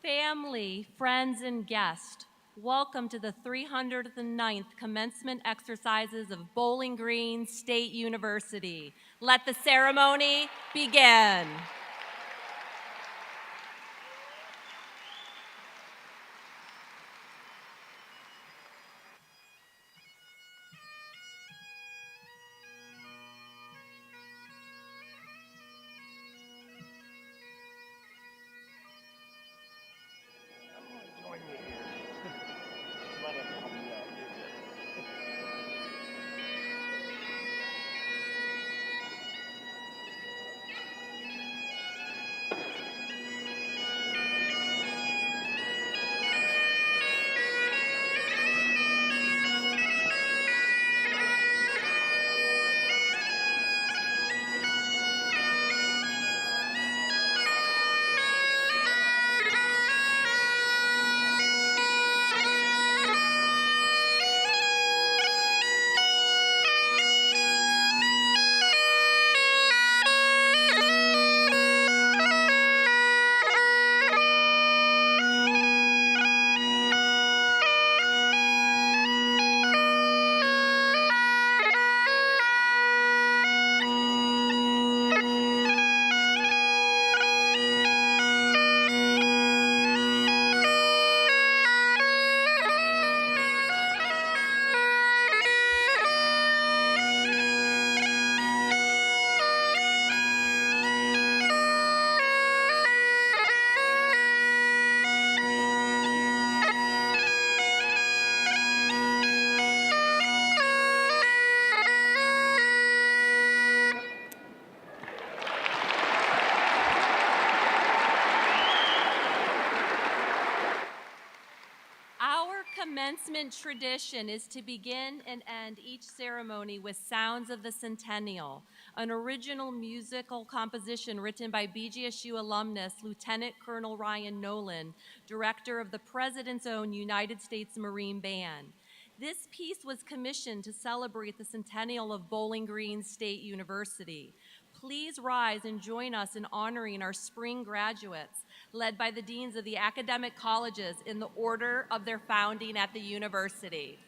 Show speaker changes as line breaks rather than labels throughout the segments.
Family, friends, and guests, welcome to the 309th commencement exercises of Bowling Green State University. Let the ceremony begin. Commencement tradition is to begin and end each ceremony with Sounds of the Centennial, an original musical composition written by BGSU alumnus Lieutenant Colonel Ryan Nolan, director of the President's own United States Marine Band. This piece was commissioned to celebrate the centennial of Bowling Green State University. Please rise and join us in honoring our spring graduates, led by the deans of the academic colleges in the order of their founding at the university.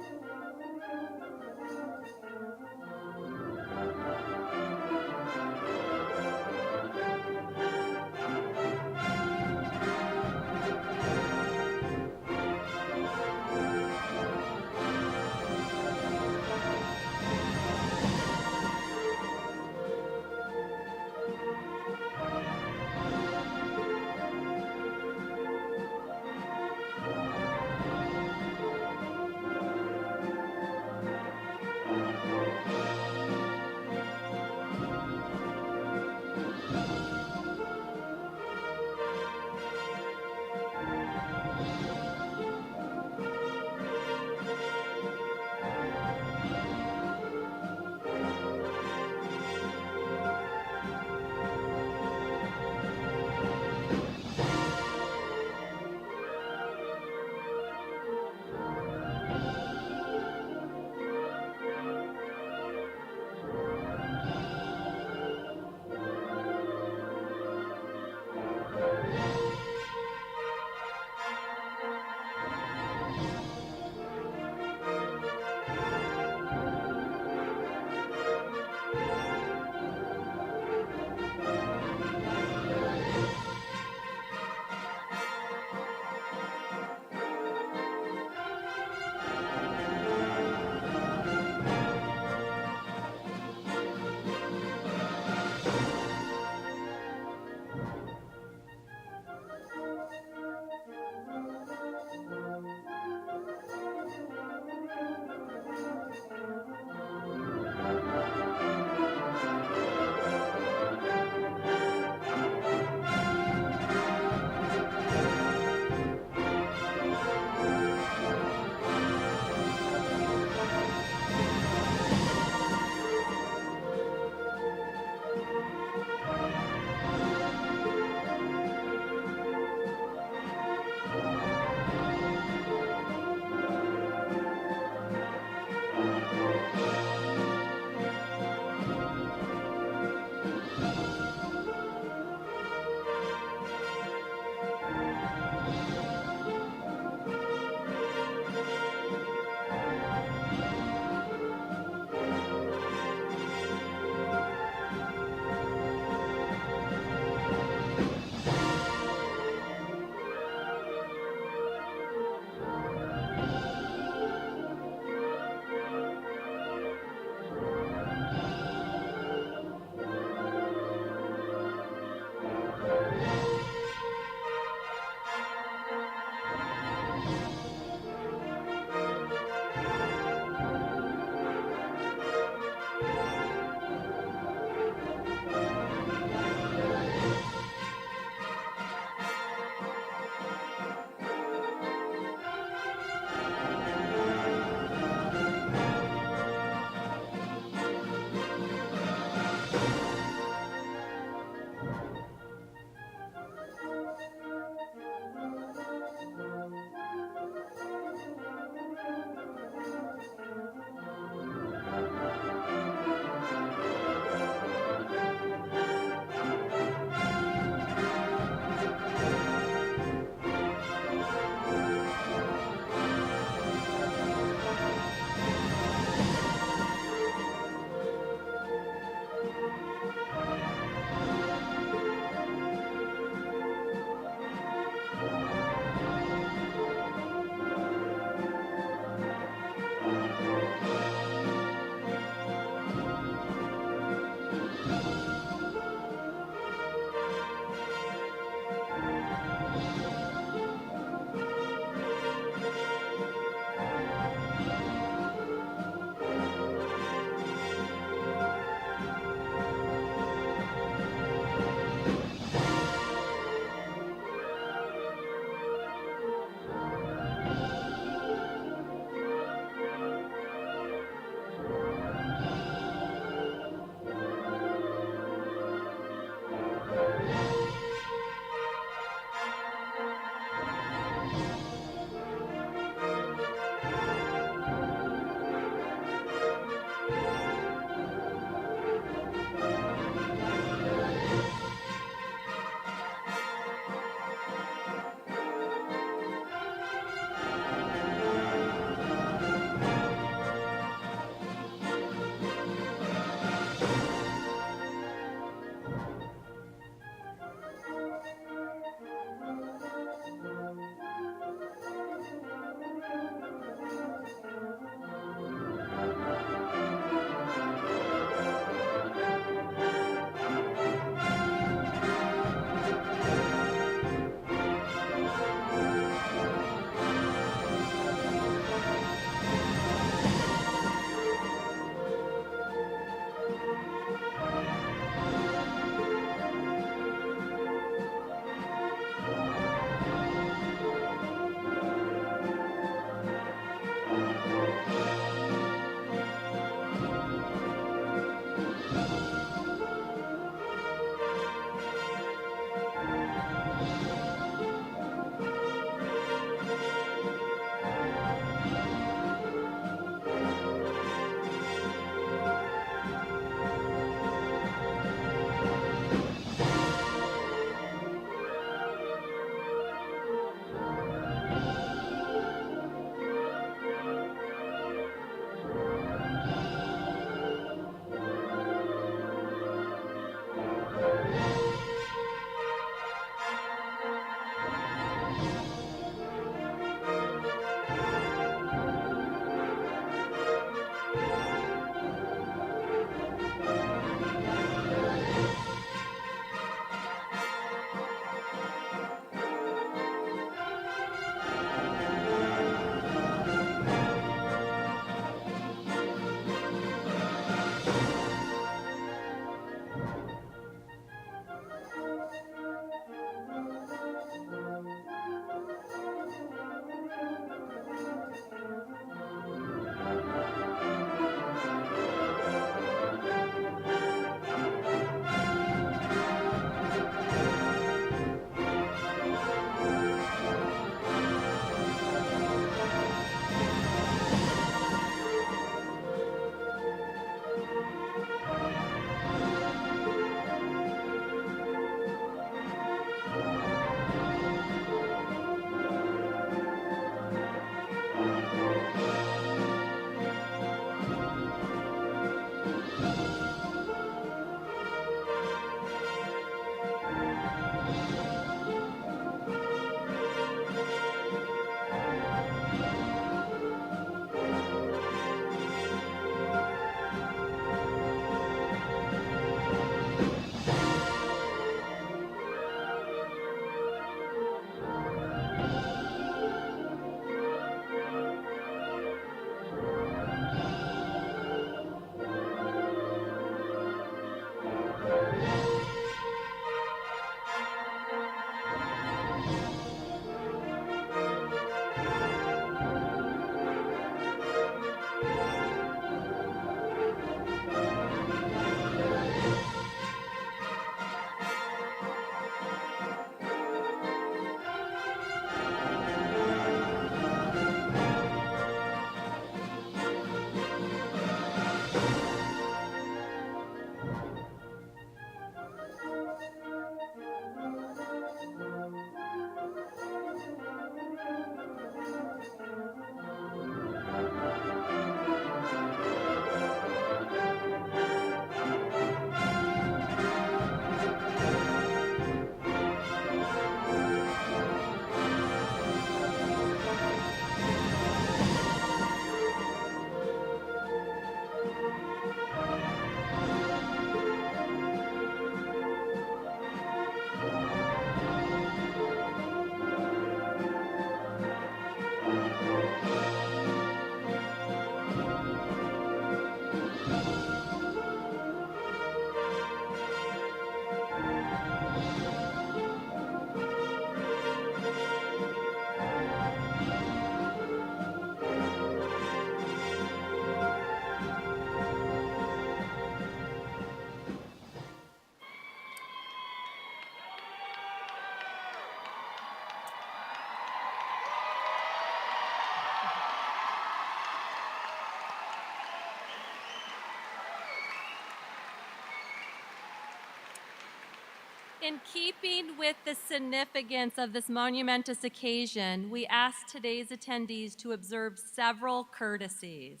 In keeping with the significance of this monumentous occasion, we ask today's attendees to observe several courtesies.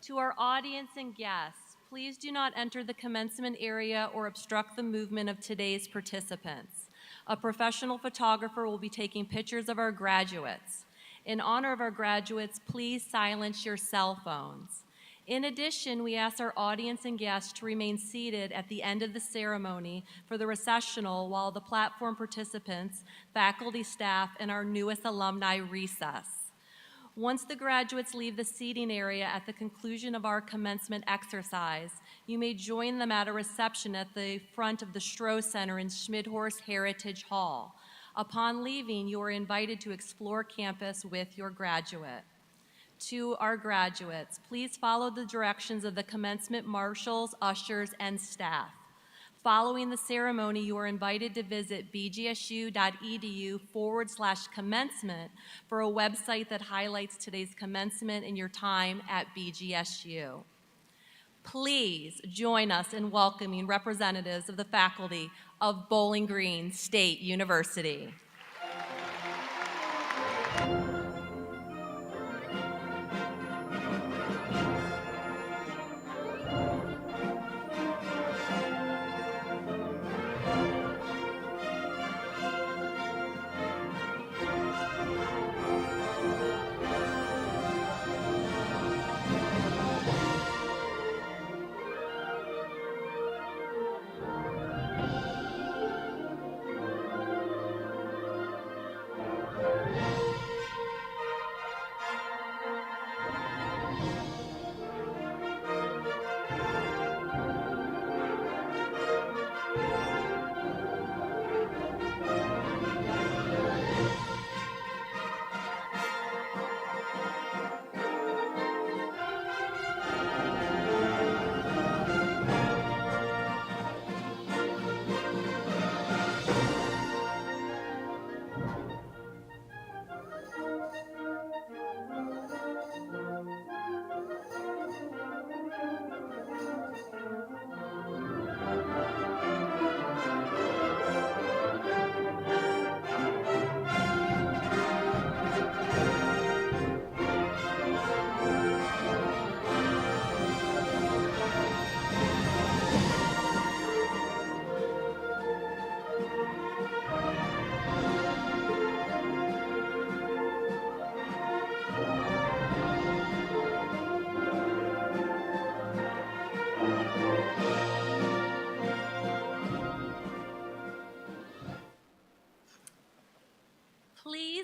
To our audience and guests, please do not enter the commencement area or obstruct the movement of today's participants. A professional photographer will be taking pictures of our graduates. In honor of our graduates, please silence your cell phones. In addition, we ask our audience and guests to remain seated at the end of the ceremony for the recessional while the platform participants, faculty, staff, and our newest alumni recess. Once the graduates leave the seating area at the conclusion of our commencement exercise, you may join them at a reception at the front of the Stroh Center in Schmidhorst Heritage Hall. Upon leaving, you are invited to explore campus with your graduate. To our graduates, please follow the directions of the commencement marshals, ushers, and staff. Following the ceremony, you are invited to visit bgsu.edu/commencement for a website that highlights today's commencement and your time at BGSU. Please join us in welcoming representatives of the faculty of Bowling Green State University.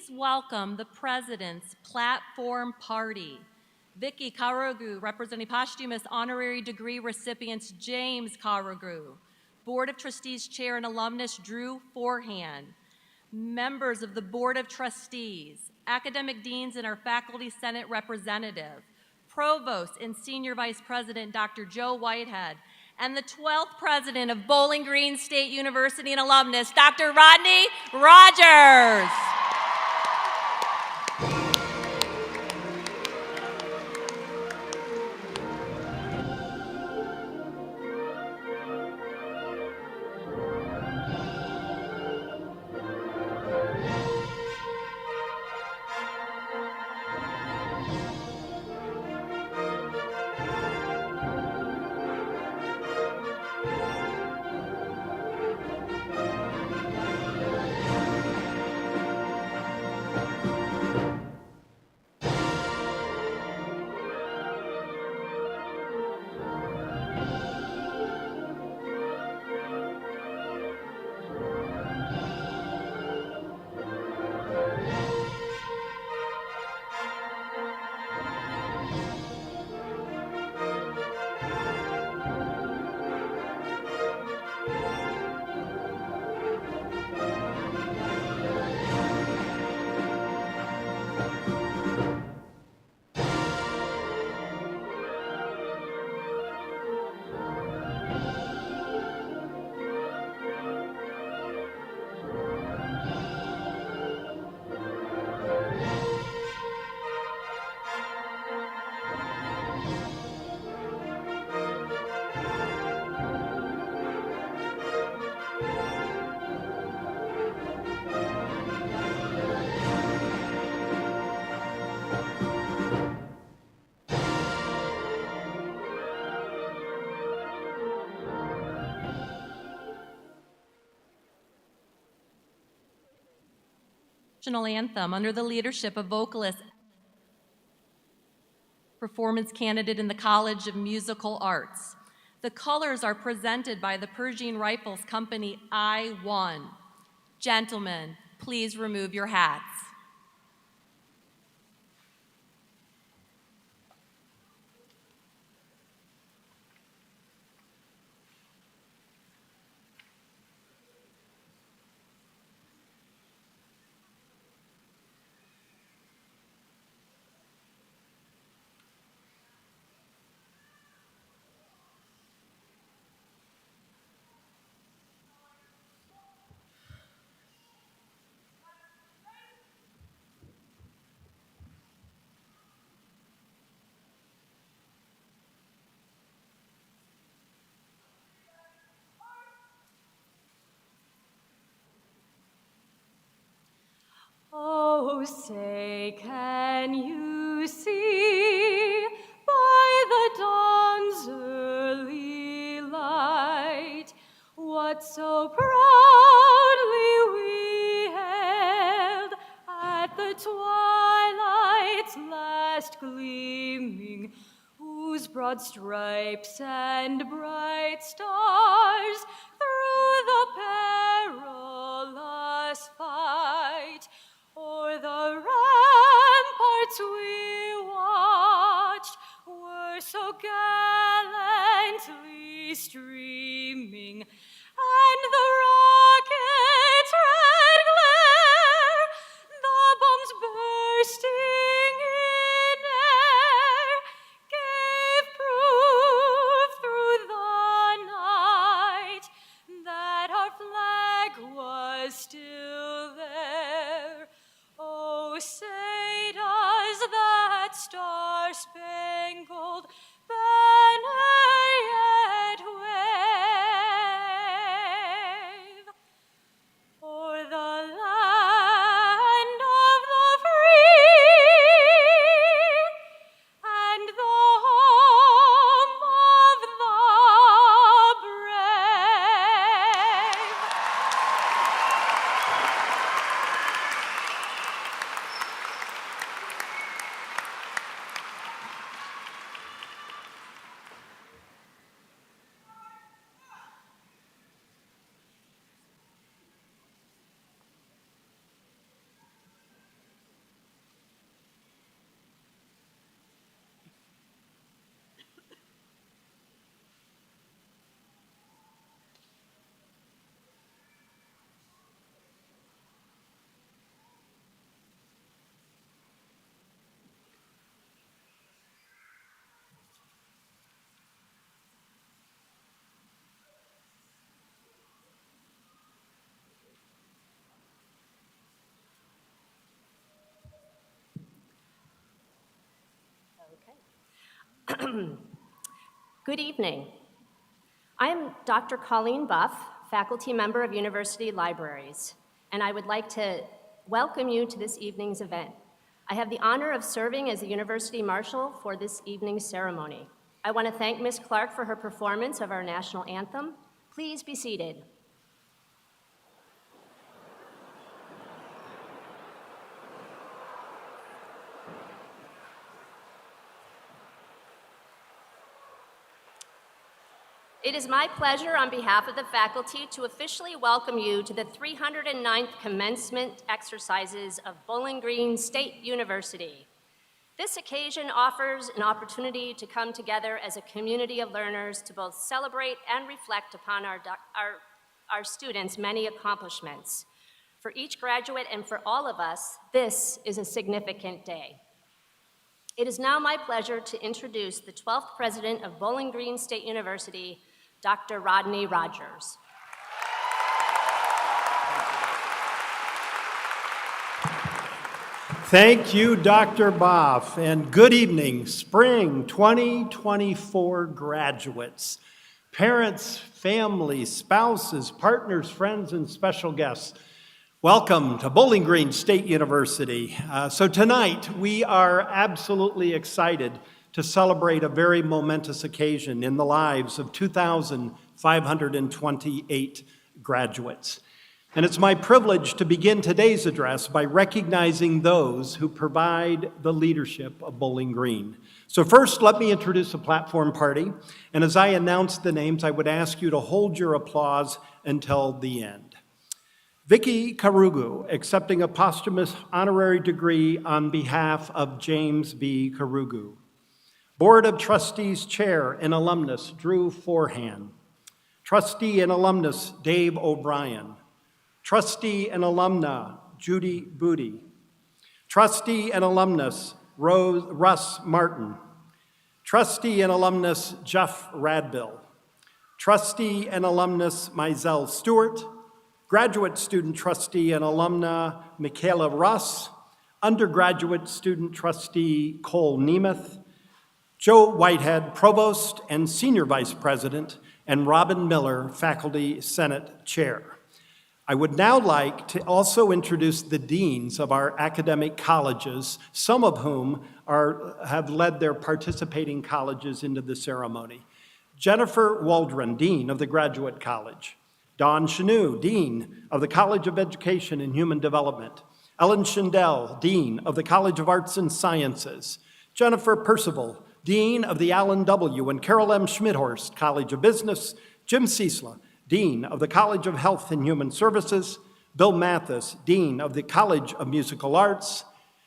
Please welcome the President's Platform Party. Vicky Karugu, representing posthumous honorary degree recipients James Karugu. Board of Trustees Chair and alumnus Drew Forehand. Members of the Board of Trustees, academic deans and our Faculty Senate representative, Provost and Senior Vice President Dr. Joe Whitehead, and the 12th President of Bowling Green State University and alumnus, Dr. Rodney Rogers. National anthem under the leadership of vocalist performance candidate in the College of Musical Arts. The colors are presented by the Pershing Rifles Company I-1. Gentlemen, please remove your hats.
Oh, say, can you see by the dawn's early light what so proudly we hailed at the twilight's last gleaming, whose broad stripes and bright stars through the perilous fight o'er the ramparts we watched were so gallantly streaming, and the rocket's red glare, the bombs bursting in air, gave proof through the night that our flag was still there. Oh, say does that star-spangled banner yet wave o'er the land of the free and the home of the brave?
Good evening. I'm Dr. Colleen Buff, faculty member of University Libraries, and I would like to welcome you to this evening's event. I have the honor of serving as the University Marshal for this evening's ceremony. I want to thank Ms. Clark for her performance of our national anthem. Please be seated. It is my pleasure on behalf of the faculty to officially welcome you to the 309th commencement exercises of Bowling Green State University. This occasion offers an opportunity to come together as a community of learners to both celebrate and reflect upon our students' many accomplishments. For each graduate and for all of us, this is a significant day. It is now my pleasure to introduce the 12th president of Bowling Green State University, Dr. Rodney Rogers.
Thank you, Dr. Boff, and good evening, Spring 2024 graduates, parents, families, spouses, partners, friends, and special guests. Welcome to Bowling Green State University. So tonight we are absolutely excited to celebrate a very momentous occasion in the lives of 2,528 graduates. And it's my privilege to begin today's address by recognizing those who provide the leadership of Bowling Green. So first, let me introduce the platform party. And as I announce the names, I would ask you to hold your applause until the end. Vicky Karugu, accepting a posthumous honorary degree on behalf of James B. Karugu. Board of Trustees Chair and Alumnus Drew Forehand. Trustee and Alumnus Dave O'Brien. Trustee and Alumna Judy Booty. Trustee and Alumnus Russ Martin. Trustee and Alumnus Jeff Radbill. Trustee and Alumnus Mizell Stewart. Graduate Student Trustee and Alumna Michaela Russ. Undergraduate Student Trustee Cole Nemeth. Joe Whitehead, Provost and Senior Vice President, and Robin Miller, Faculty Senate Chair. I would now like to also introduce the deans of our academic colleges, some of whom have led their participating colleges into the ceremony. Jennifer Waldron, Dean of the Graduate College. Dawn Chenu, Dean of the College of Education and Human Development. Ellen Schindel, Dean of the College of Arts and Sciences. Jennifer Percival, Dean of the Allen W. and Carol M. Schmidhorst College of Business. Jim Ciesla, Dean of the College of Health and Human Services. Bill Mathis, Dean of the College of Musical Arts.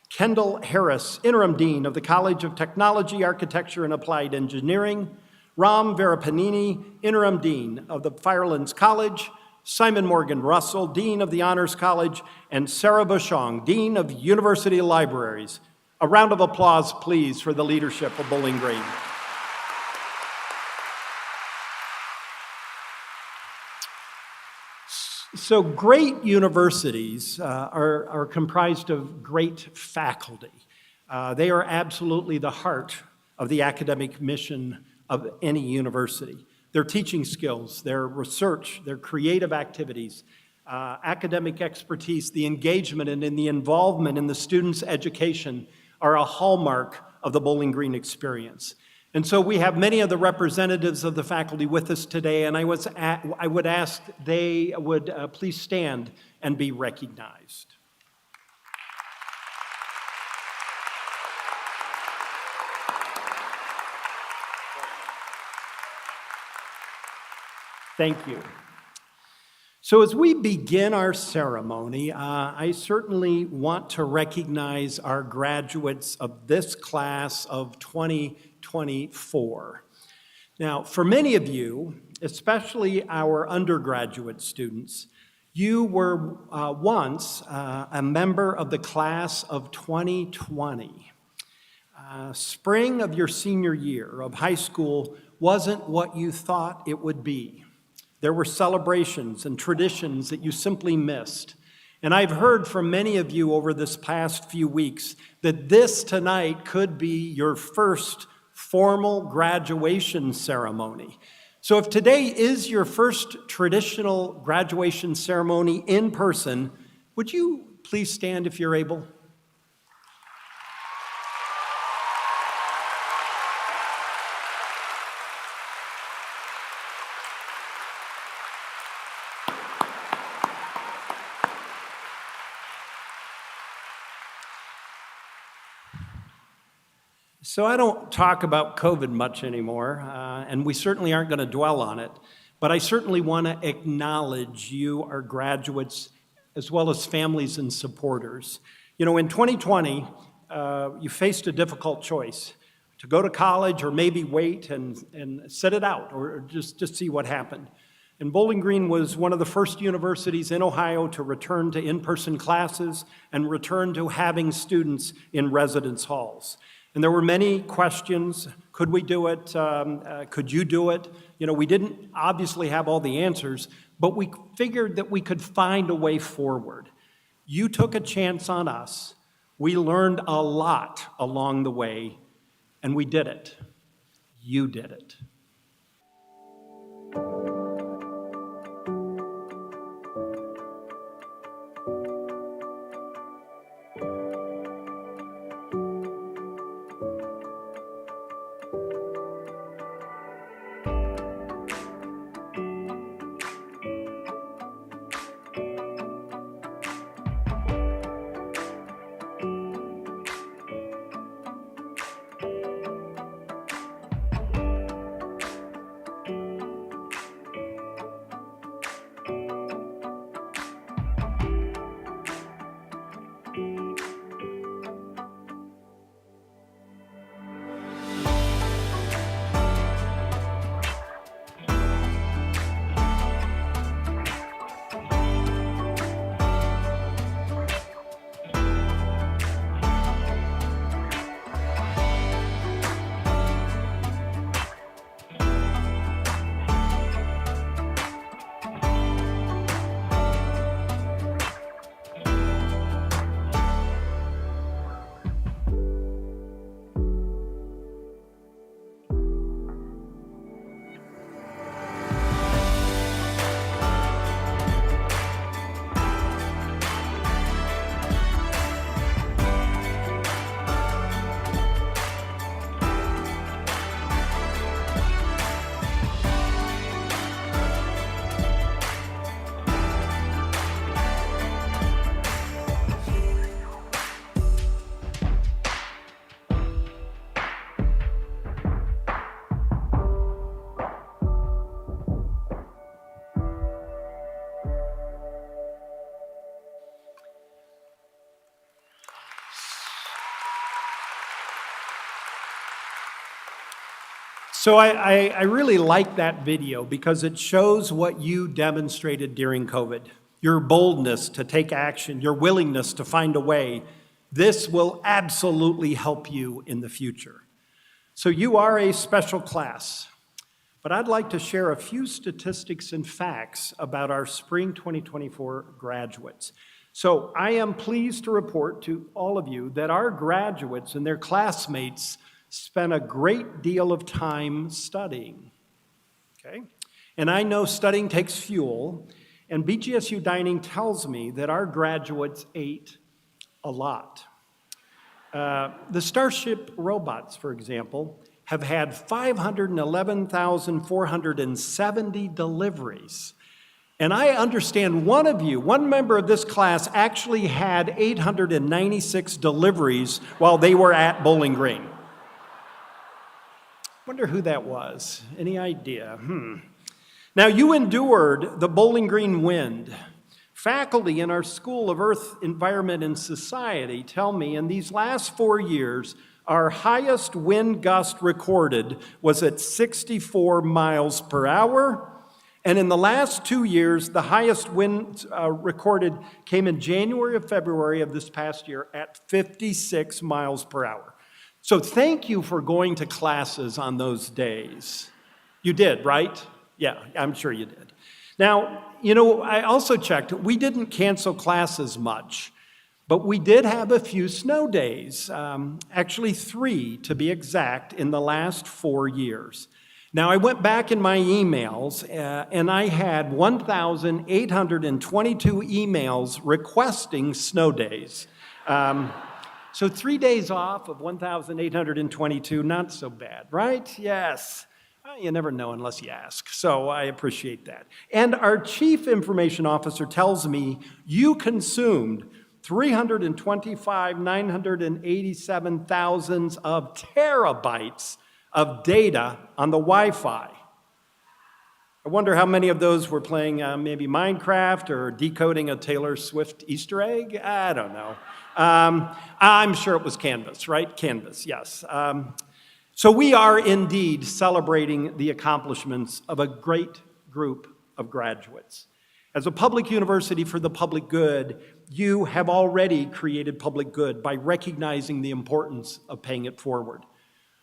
Kendall Harris, Interim Dean of the College of Technology, Architecture, and Applied Engineering. Ram Verapanini, Interim Dean of the Firelands College. Simon Morgan Russell, Dean of the Honors College. And Sarah Bushong, Dean of University Libraries. A round of applause, please, for the leadership of Bowling Green. So great universities are comprised of great faculty. They are absolutely the heart of the academic mission of any university. Their teaching skills, their research, their creative activities, academic expertise, the engagement and in the involvement in the students' education are a hallmark of the Bowling Green experience. And so we have many of the representatives of the faculty with us today, and I would ask they would please stand and be recognized. Thank you. So as we begin our ceremony, I certainly want to recognize our graduates of this class of 2024. Now, for many of you, especially our undergraduate students, you were once a member of the class of 2020. Spring of your senior year of high school wasn't what you thought it would be. There were celebrations and traditions that you simply missed. And I've heard from many of you over this past few weeks that this tonight could be your first formal graduation ceremony. So if today is your first traditional graduation ceremony in person, would you please stand if you're able? So I don't talk about COVID much anymore, and we certainly aren't going to dwell on it, but I certainly want to acknowledge you, our graduates, as well as families and supporters. You know, in 2020, you faced a difficult choice to go to college or maybe wait and sit it out or just see what happened. And Bowling Green was one of the first universities in Ohio to return to in-person classes and return to having students in residence halls. And there were many questions. Could we do it? Could you do it? You know, we didn't obviously have all the answers, but we figured that we could find a way forward. You took a chance on us. We learned a lot along the way, and we did it. You did it. So I really like that video because it shows what you demonstrated during COVID. Your boldness to take action, your willingness to find a way. This will absolutely help you in the future. So you are a special class, but I'd like to share a few statistics and facts about our spring 2024 graduates. So I am pleased to report to all of you that our graduates and their classmates spent a great deal of time studying, okay? And I know studying takes fuel, and BGSU Dining tells me that our graduates ate a lot. The Starship robots, for example, have had 511,470 deliveries. And I understand one member of this class actually had 896 deliveries while they were at Bowling Green. Wonder who that was. Any idea? Now, you endured the Bowling Green wind. Faculty in our School of Earth, Environment, and Society tell me in these last 4 years, our highest wind gust recorded was at 64 miles per hour. And in the last 2 years, the highest wind recorded came in January or February of this past year at 56 miles per hour. So thank you for going to classes on those days. You did, right? Yeah, I'm sure you did. Now, I also checked. We didn't cancel classes much, but we did have a few snow days, actually 3 to be exact, in the last 4 years. Now, I went back in my emails, and I had 1,822 emails requesting snow days. So 3 days off of 1,822, not so bad, right? Yes. Well, you never know unless you ask, so I appreciate that. And our Chief Information Officer tells me you consumed 325,987 thousands of terabytes of data on the Wi-Fi. I wonder how many of those were playing maybe Minecraft or decoding a Taylor Swift Easter egg? I don't know. I'm sure it was Canvas, right? Canvas, yes. So we are indeed celebrating the accomplishments of a great group of graduates. As a public university for the public good, you have already created public good by recognizing the importance of paying it forward.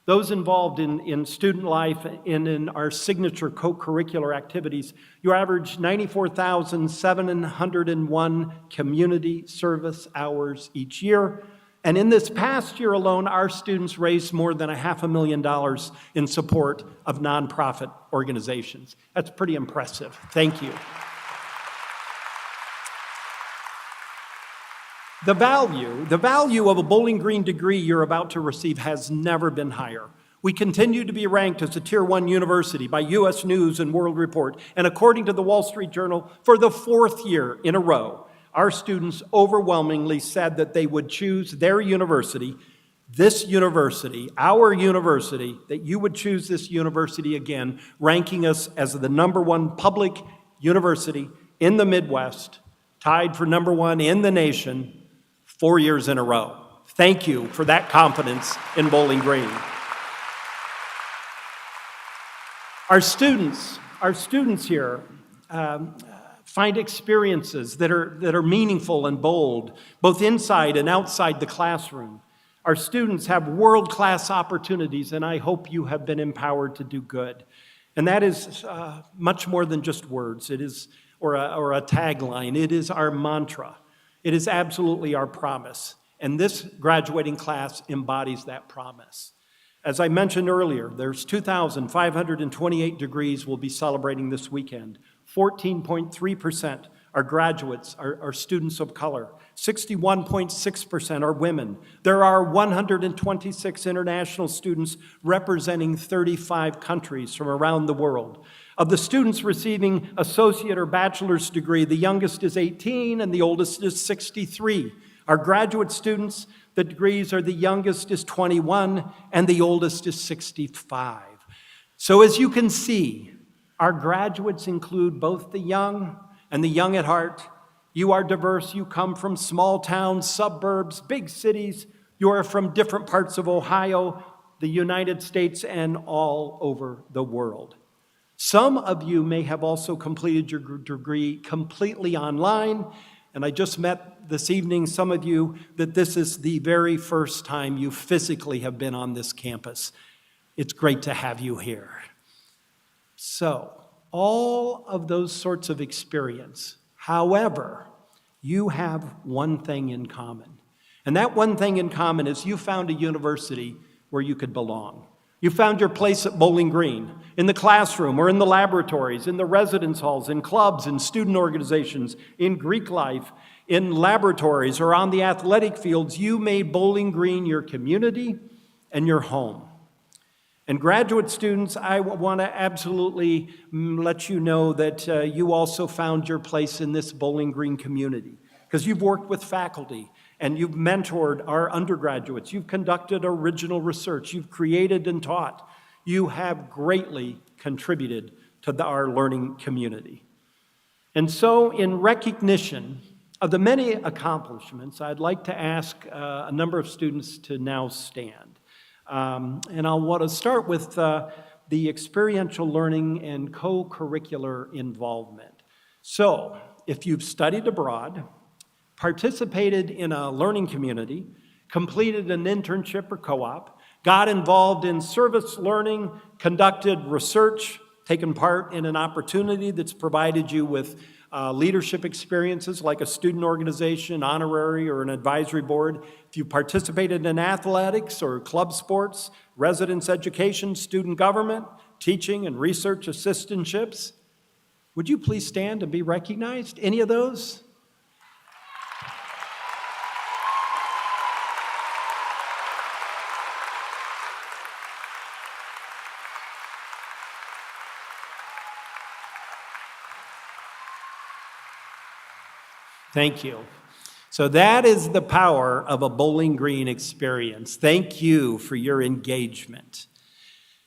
Those involved in student life and in our signature co-curricular activities, you average 94,701 community service hours each year. And in this past year alone, our students raised more than $500,000 in support of nonprofit organizations. That's pretty impressive. Thank you. The value of a Bowling Green degree you're about to receive has never been higher. We continue to be ranked as a Tier 1 university by U.S. News and World Report, and according to the Wall Street Journal, for the 4th year in a row, our students overwhelmingly said that they would choose their university, this university, our university, that you would choose this university again, ranking us as the #1 public university in the Midwest, tied for #1 in the nation, 4 years in a row. Thank you for that confidence in Bowling Green. Our students here find experiences that are meaningful and bold, both inside and outside the classroom. Our students have world-class opportunities, and I hope you have been empowered to do good. And that is much more than just words. It is, or a tagline. It is our mantra. It is absolutely our promise, and this graduating class embodies that promise. As I mentioned earlier, there's 2,528 degrees we'll be celebrating this weekend. 14.3% are graduates, are students of color. 61.6% are women. There are 126 international students representing 35 countries from around the world. Of the students receiving associate or bachelor's degree, the youngest is 18 and the oldest is 63. Our graduate students, the degrees are the youngest is 21 and the oldest is 65. So as you can see, our graduates include both the young and the young at heart. You are diverse. You come from small towns, suburbs, big cities. You are from different parts of Ohio, the United States and all over the world. Some of you may have also completed your degree completely online, and I just met this evening some of you that this is the very first time you physically have been on this campus. It's great to have you here. So, all of those sorts of experience, however, you have one thing in common. And that one thing in common is you found a university where you could belong. You found your place at Bowling Green, in the classroom or in the laboratories, in the residence halls, in clubs, in student organizations, in Greek life, in laboratories, or on the athletic fields. You made Bowling Green your community and your home. And graduate students, I want to absolutely let you know that you also found your place in this Bowling Green community, because you've worked with faculty and you've mentored our undergraduates. You've conducted original research. You've created and taught. You have greatly contributed to our learning community. And so, in recognition of the many accomplishments, I'd like to ask a number of students to now stand. And I'll want to start with the experiential learning and co-curricular involvement. So, if you've studied abroad, participated in a learning community, completed an internship or co-op, got involved in service learning, conducted research, taken part in an opportunity that's provided you with leadership experiences like a student organization, honorary, or an advisory board. If you participated in athletics or club sports, residence education, student government, teaching and research assistantships, would you please stand and be recognized? Any of those? Thank you. So that is the power of a Bowling Green experience. Thank you for your engagement.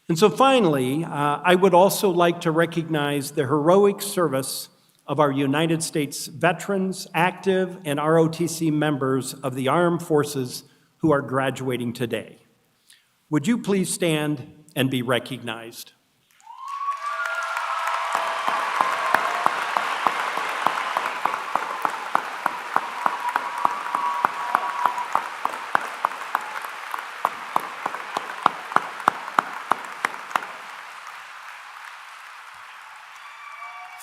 And so finally, I would also like to recognize the heroic service of our United States veterans, active and ROTC members of the armed forces who are graduating today. Would you please stand and be recognized?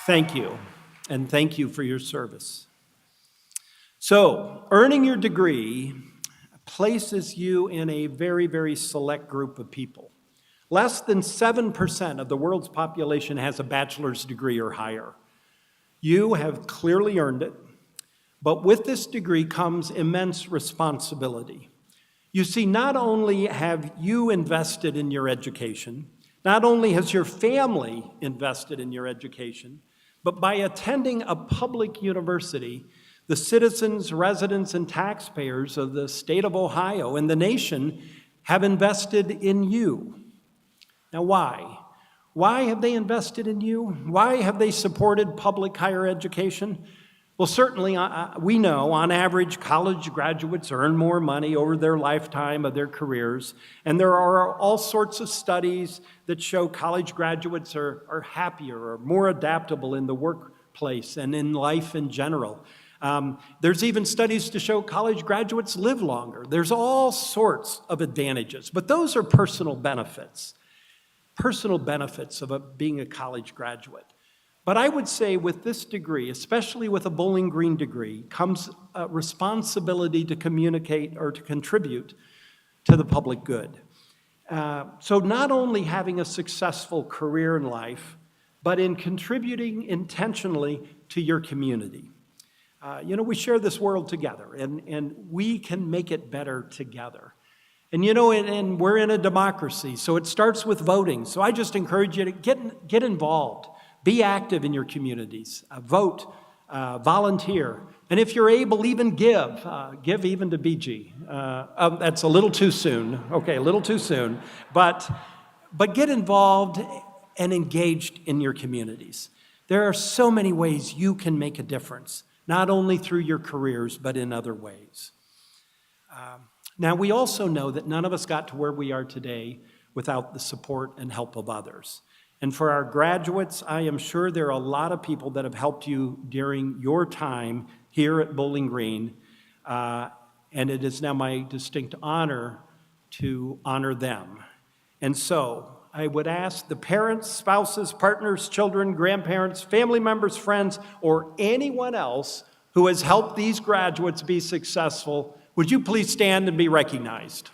Thank you, and thank you for your service. So, earning your degree places you in a very, very select group of people. Less than 7% of the world's population has a bachelor's degree or higher. You have clearly earned it, but with this degree comes immense responsibility. You see, not only have you invested in your education, not only has your family invested in your education, but by attending a public university, the citizens, residents, and taxpayers of the state of Ohio and the nation have invested in you. Now, why? Why have they invested in you? Why have they supported public higher education? Well, certainly, we know on average, college graduates earn more money over their lifetime of their careers. And there are all sorts of studies that show college graduates are happier or more adaptable in the workplace and in life in general. There's even studies to show college graduates live longer. There's all sorts of advantages, but those are personal benefits of being a college graduate. But I would say with this degree, especially with a Bowling Green degree, comes a responsibility to communicate or to contribute to the public good. So not only having a successful career in life, but in contributing intentionally to your community. We share this world together, and we can make it better together. And and we're in a democracy, so it starts with voting. So I just encourage you to get involved. Be active in your communities, vote, volunteer, and if you're able, even give even to BG. That's a little too soon, okay, a little too soon, but get involved and engaged in your communities. There are so many ways you can make a difference, not only through your careers, but in other ways. Now, we also know that none of us got to where we are today without the support and help of others. And for our graduates, I am sure there are a lot of people that have helped you during your time here at Bowling Green, and it is now my distinct honor to honor them. And so I would ask the parents, spouses, partners, children, grandparents, family members, friends, or anyone else who has helped these graduates be successful, would you please stand and be recognized?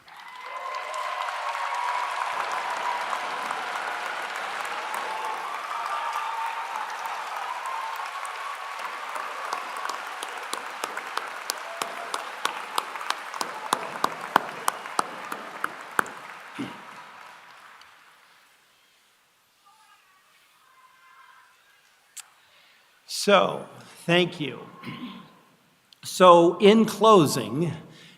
So, thank you. So, in closing,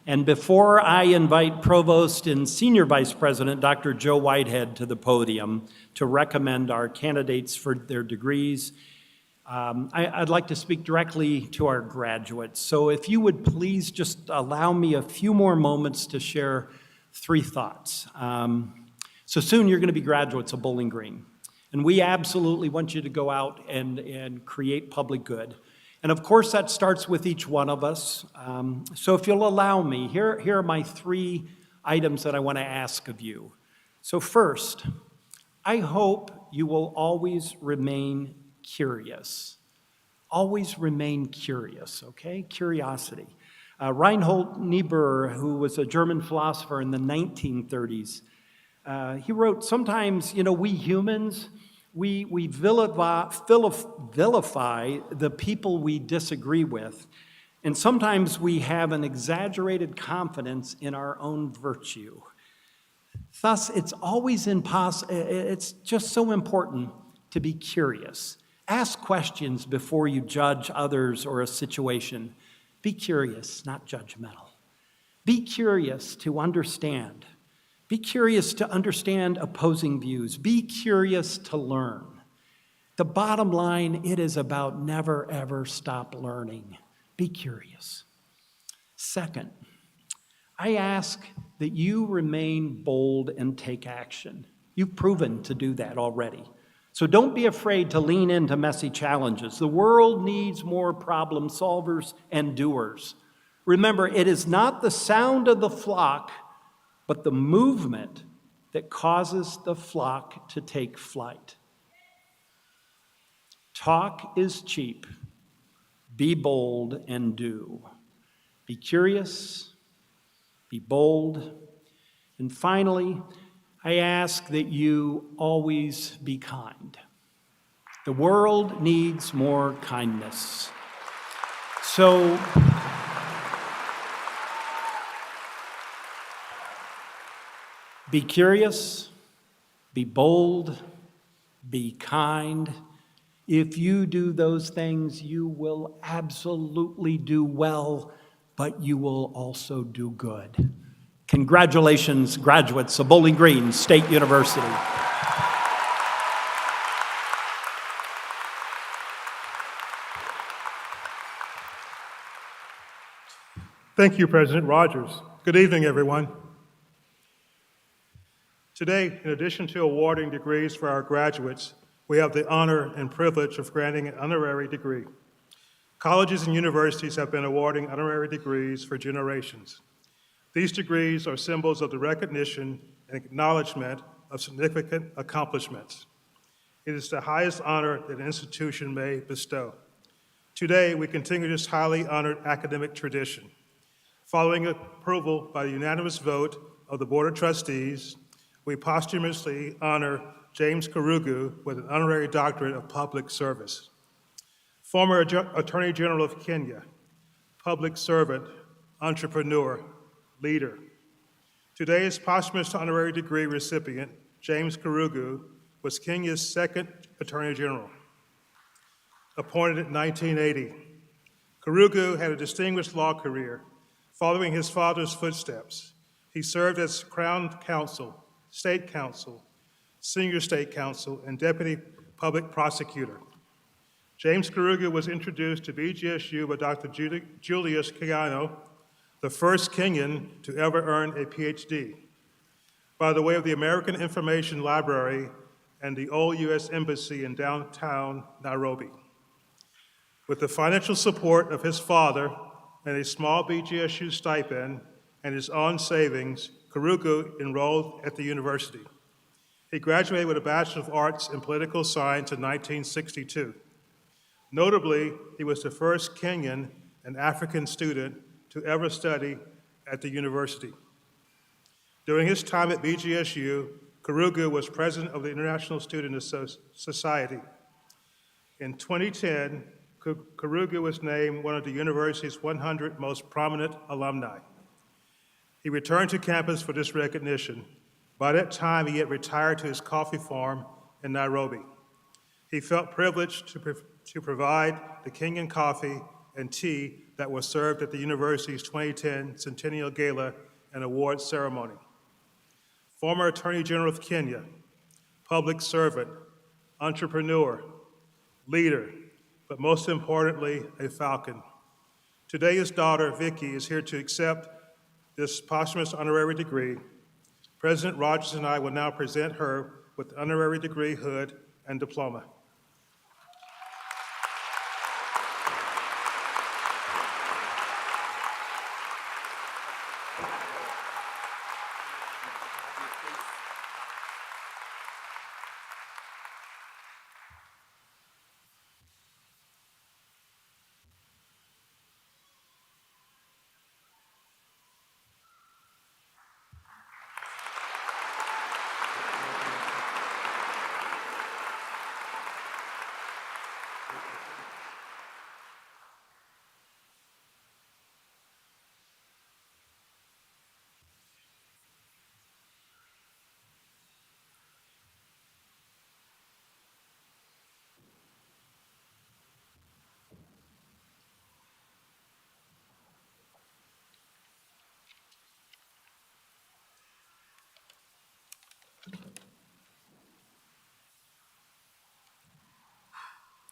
and before I invite Provost and Senior Vice President Dr. Joe Whitehead to the podium to recommend our candidates for their degrees, I'd like to speak directly to our graduates. So if you would please just allow me a few more moments to share 3 thoughts. So soon you're going to be graduates of Bowling Green. And we absolutely want you to go out and create public good. And of course, that starts with each one of us. So if you'll allow me, here are my 3 items that I want to ask of you. So first, I hope you will always remain curious. Always remain curious, okay? Curiosity. Reinhold Niebuhr, who was a German philosopher in the 1930s, he wrote, sometimes, we humans, we vilify the people we disagree with, and sometimes we have an exaggerated confidence in our own virtue. Thus, it's always it's just so important to be curious. Ask questions before you judge others or a situation. Be curious, not judgmental. Be curious to understand. Be curious to understand opposing views. Be curious to learn. The bottom line, it is about never, ever stop learning. Be curious. Second, I ask that you remain bold and take action. You've proven to do that already. So don't be afraid to lean into messy challenges. The world needs more problem solvers and doers. Remember, it is not the sound of the flock, but the movement that causes the flock to take flight. Talk is cheap. Be bold and do. Be curious, be bold, and finally, I ask that you always be kind. The world needs more kindness. So, be curious, be bold, be kind. If you do those things, you will absolutely do well, but you will also do good. Congratulations, graduates of Bowling Green State University.
Thank you, President Rogers. Good evening, everyone. Today, in addition to awarding degrees for our graduates, we have the honor and privilege of granting an honorary degree. Colleges and universities have been awarding honorary degrees for generations. These degrees are symbols of the recognition and acknowledgement of significant accomplishments. It is the highest honor that an institution may bestow. Today, we continue this highly honored academic tradition. Following approval by the unanimous vote of the Board of Trustees, we posthumously honor James Karugu with an honorary doctorate of public service. Former Attorney General of Kenya, public servant, entrepreneur, leader. Today's posthumous honorary degree recipient, James Karugu, was Kenya's 2nd Attorney General. Appointed in 1980, Karugu had a distinguished law career. Following his father's footsteps, he served as Crown Counsel, State Counsel, Senior State Counsel, and Deputy Public Prosecutor. James Karugu was introduced to BGSU by Dr. Julius Kayano, the first Kenyan to ever earn a PhD, by the way of the American Information Library and the old U.S. Embassy in downtown Nairobi. With the financial support of his father and a small BGSU stipend and his own savings, Karugu enrolled at the university. He graduated with a Bachelor of Arts in Political Science in 1962. Notably, he was the first Kenyan and African student to ever study at the university. During his time at BGSU, Karugu was president of the International Student Society. In 2010, Karugu was named one of the university's 100 most prominent alumni. He returned to campus for this recognition. By that time, he had retired to his coffee farm in Nairobi. He felt privileged to provide the Kenyan coffee and tea that was served at the university's 2010 Centennial Gala and Awards ceremony. Former Attorney General of Kenya, public servant, entrepreneur, leader, but most importantly, a falcon. Today, his daughter, Vicky, is here to accept this posthumous honorary degree. President Rogers and I will now present her with the honorary degree, hood, and diploma.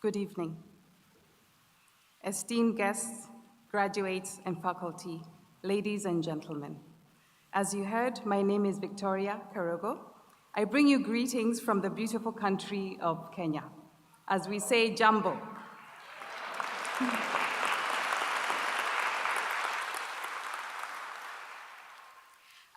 Good evening. Esteemed guests, graduates, and faculty, ladies and gentlemen. As you heard, my name is Victoria Karogo. I bring you greetings from the beautiful country of Kenya. As we say, Jambo.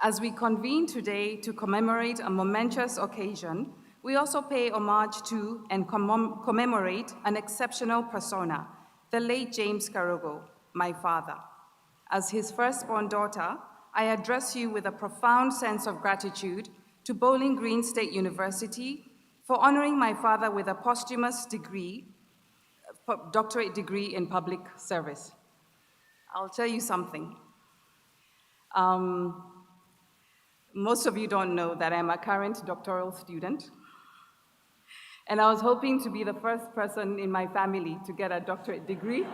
As we convene today to commemorate a momentous occasion, we also pay homage to and commemorate an exceptional persona, the late James Karogo, my father. As his firstborn daughter, I address you with a profound sense of gratitude to Bowling Green State University for honoring my father with a posthumous degree, doctorate degree in public service. I'll tell you something. Most of you don't know that I'm a current doctoral student. And I was hoping to be the first person in my family to get a doctorate degree.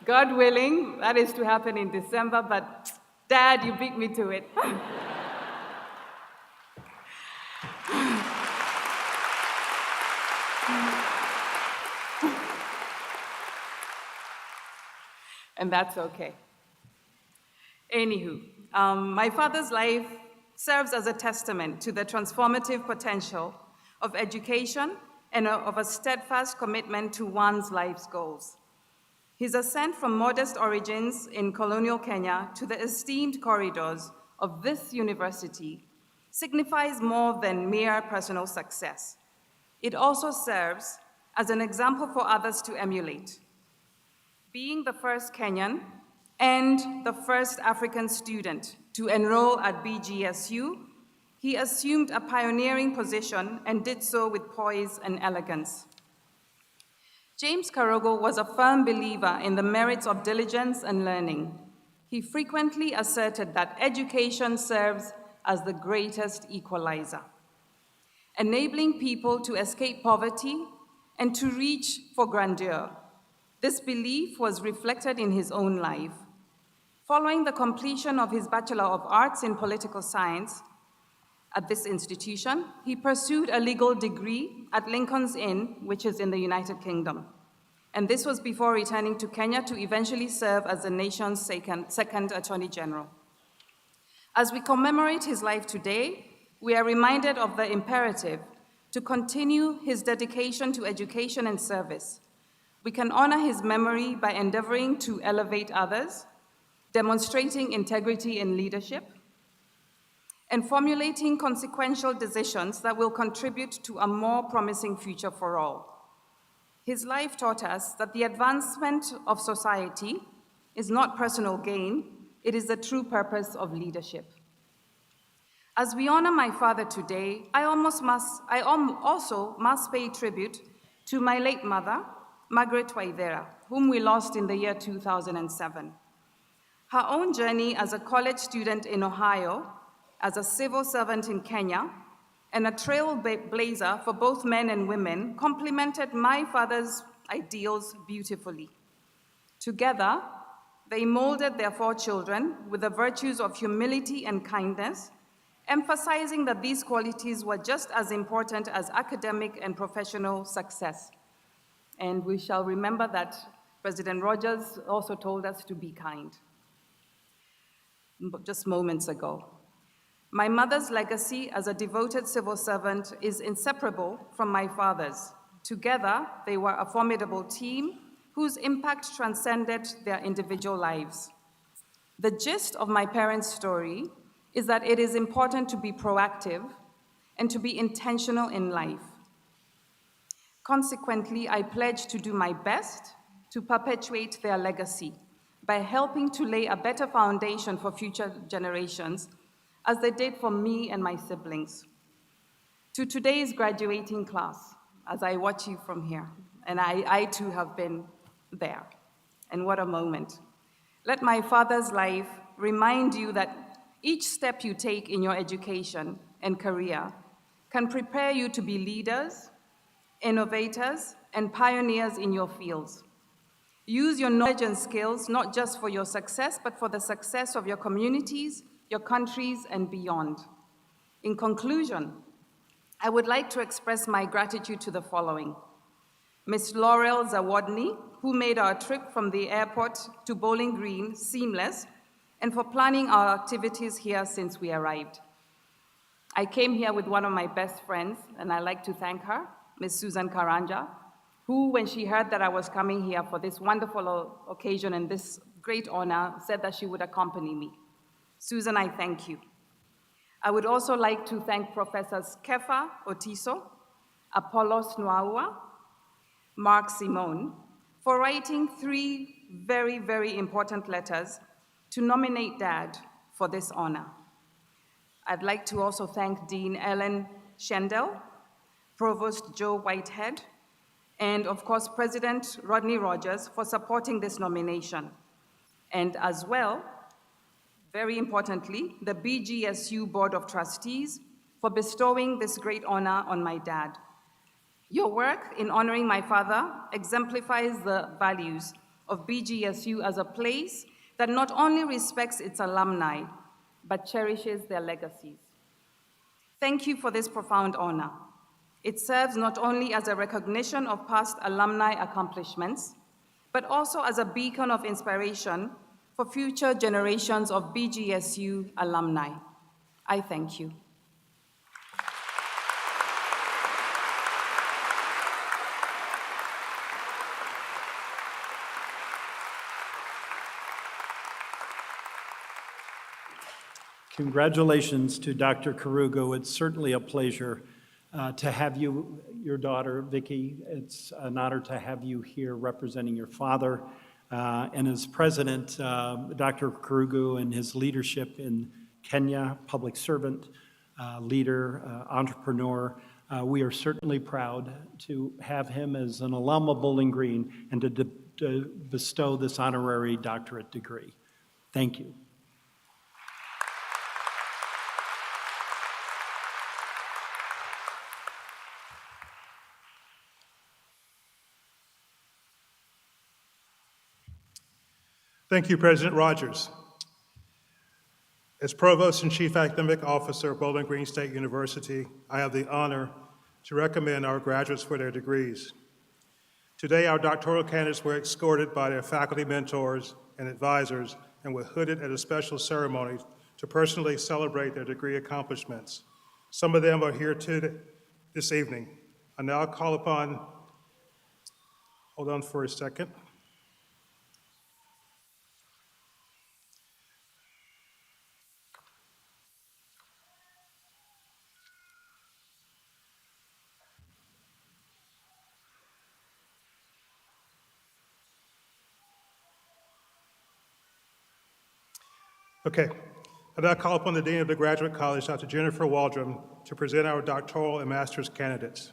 God willing, that is to happen in December, but Dad, you beat me to it. And that's okay. Anywho, my father's life serves as a testament to the transformative potential of education and of a steadfast commitment to one's life's goals. His ascent from modest origins in colonial Kenya to the esteemed corridors of this university signifies more than mere personal success. It also serves as an example for others to emulate. Being the first Kenyan and the first African student to enroll at BGSU, he assumed a pioneering position and did so with poise and elegance. James Karogo was a firm believer in the merits of diligence and learning. He frequently asserted that education serves as the greatest equalizer, enabling people to escape poverty and to reach for grandeur. This belief was reflected in his own life. Following the completion of his Bachelor of Arts in Political Science at this institution, he pursued a legal degree at Lincoln's Inn, which is in the United Kingdom. and this was before returning to Kenya to eventually serve as the nation's second Attorney General. As we commemorate his life today, we are reminded of the imperative to continue his dedication to education and service. We can honor his memory by endeavoring to elevate others, demonstrating integrity in leadership, and formulating consequential decisions that will contribute to a more promising future for all. His life taught us that the advancement of society is not personal gain, it is the true purpose of leadership. As we honor my father today, I also must pay tribute to my late mother, Margaret Waithera, whom we lost in the year 2007. Her own journey as a college student in Ohio, as a civil servant in Kenya, and a trailblazer for both men and women complemented my father's ideals beautifully. Together, they molded their 4 children with the virtues of humility and kindness, emphasizing that these qualities were just as important as academic and professional success. And we shall remember that President Rogers also told us to be kind just moments ago. My mother's legacy as a devoted civil servant is inseparable from my father's. Together, they were a formidable team whose impact transcended their individual lives. The gist of my parents' story is that it is important to be proactive and to be intentional in life. Consequently, I pledge to do my best to perpetuate their legacy by helping to lay a better foundation for future generations, as they did for me and my siblings. To today's graduating class, as I watch you from here, and I too have been there, and what a moment. Let my father's life remind you that each step you take in your education and career can prepare you to be leaders, innovators, and pioneers in your fields. Use your knowledge and skills not just for your success, but for the success of your communities, your countries, and beyond. In conclusion, I would like to express my gratitude to the following: Ms. Laurel Zawodny, who made our trip from the airport to Bowling Green seamless, and for planning our activities here since we arrived. I came here with one of my best friends, and I'd like to thank her, Ms. Susan Karanja, who, when she heard that I was coming here for this wonderful occasion and this great honor, said that she would accompany me. Susan, I thank you. I would also like to thank Professors Kefa Otiso, Apollos Nwaua, Mark Simone, for writing 3 very, very important letters to nominate Dad for this honor. I'd like to also thank Dean Ellen Shendel, Provost Joe Whitehead, and of course, President Rodney Rogers for supporting this nomination. And as well, very importantly, the BGSU Board of Trustees for bestowing this great honor on my dad. Your work in honoring my father exemplifies the values of BGSU as a place that not only respects its alumni, but cherishes their legacies. Thank you for this profound honor. It serves not only as a recognition of past alumni accomplishments, but also as a beacon of inspiration for future generations of BGSU alumni. I thank you.
Congratulations to Dr. Karugo. It's certainly a pleasure to have you, your daughter, Vicki. It's an honor to have you here representing your father. And as president, Dr. Karugo and his leadership in Kenya, public servant, leader, entrepreneur, we are certainly proud to have him as an alum of Bowling Green and to bestow this honorary doctorate degree. Thank you.
Thank you, President Rogers. As Provost and Chief Academic Officer of Bowling Green State University, I have the honor to recommend our graduates for their degrees. Today, our doctoral candidates were escorted by their faculty mentors and advisors and were hooded at a special ceremony to personally celebrate their degree accomplishments. Some of them are here this evening. I now call upon, hold on for a second. Okay, I now call upon the Dean of the Graduate College, Dr. Jennifer Waldron, to present our doctoral and master's candidates.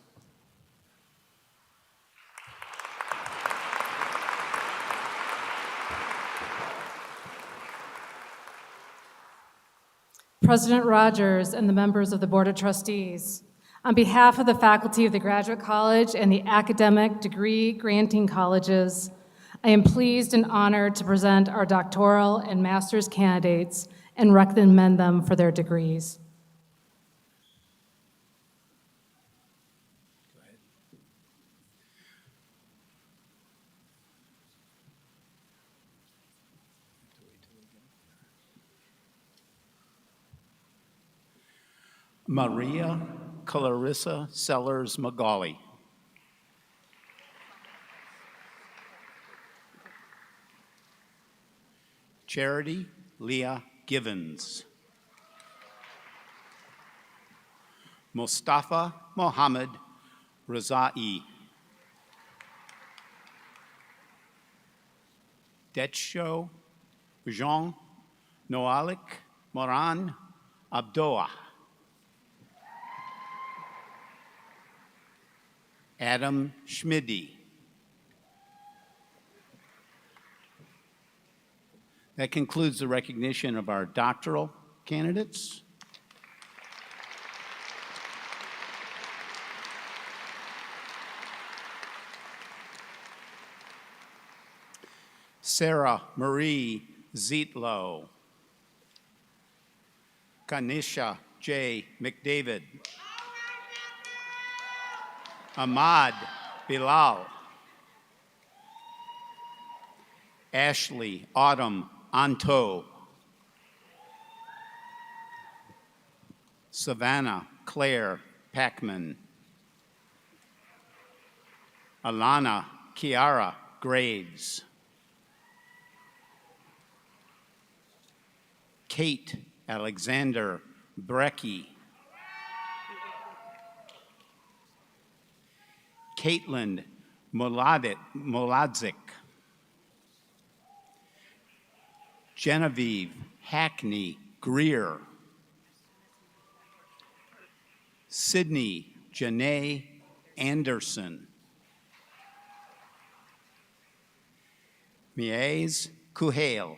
President Rogers and the members of the Board of Trustees, on behalf of the faculty of the Graduate College and the academic degree granting colleges, I am pleased and honored to present our doctoral and master's candidates and recommend them for their degrees.
Maria Clarissa Sellers Magali. Charity Leah Givens. Mustafa Mohammed Razai. Detsho Jean Noalik Moran Abdoah. Adam Schmiddy. That concludes the recognition of our doctoral candidates. Sarah Marie Zietlow. Kanisha J. McDavid. Ahmad Bilal. Ashley Autumn Anto. Savannah Claire Packman. Alana Kiara Graves. Kate Alexander Brecky. Caitlin Moladzik. Genevieve Hackney Greer. Sydney Janae Anderson. Miez Kuhale.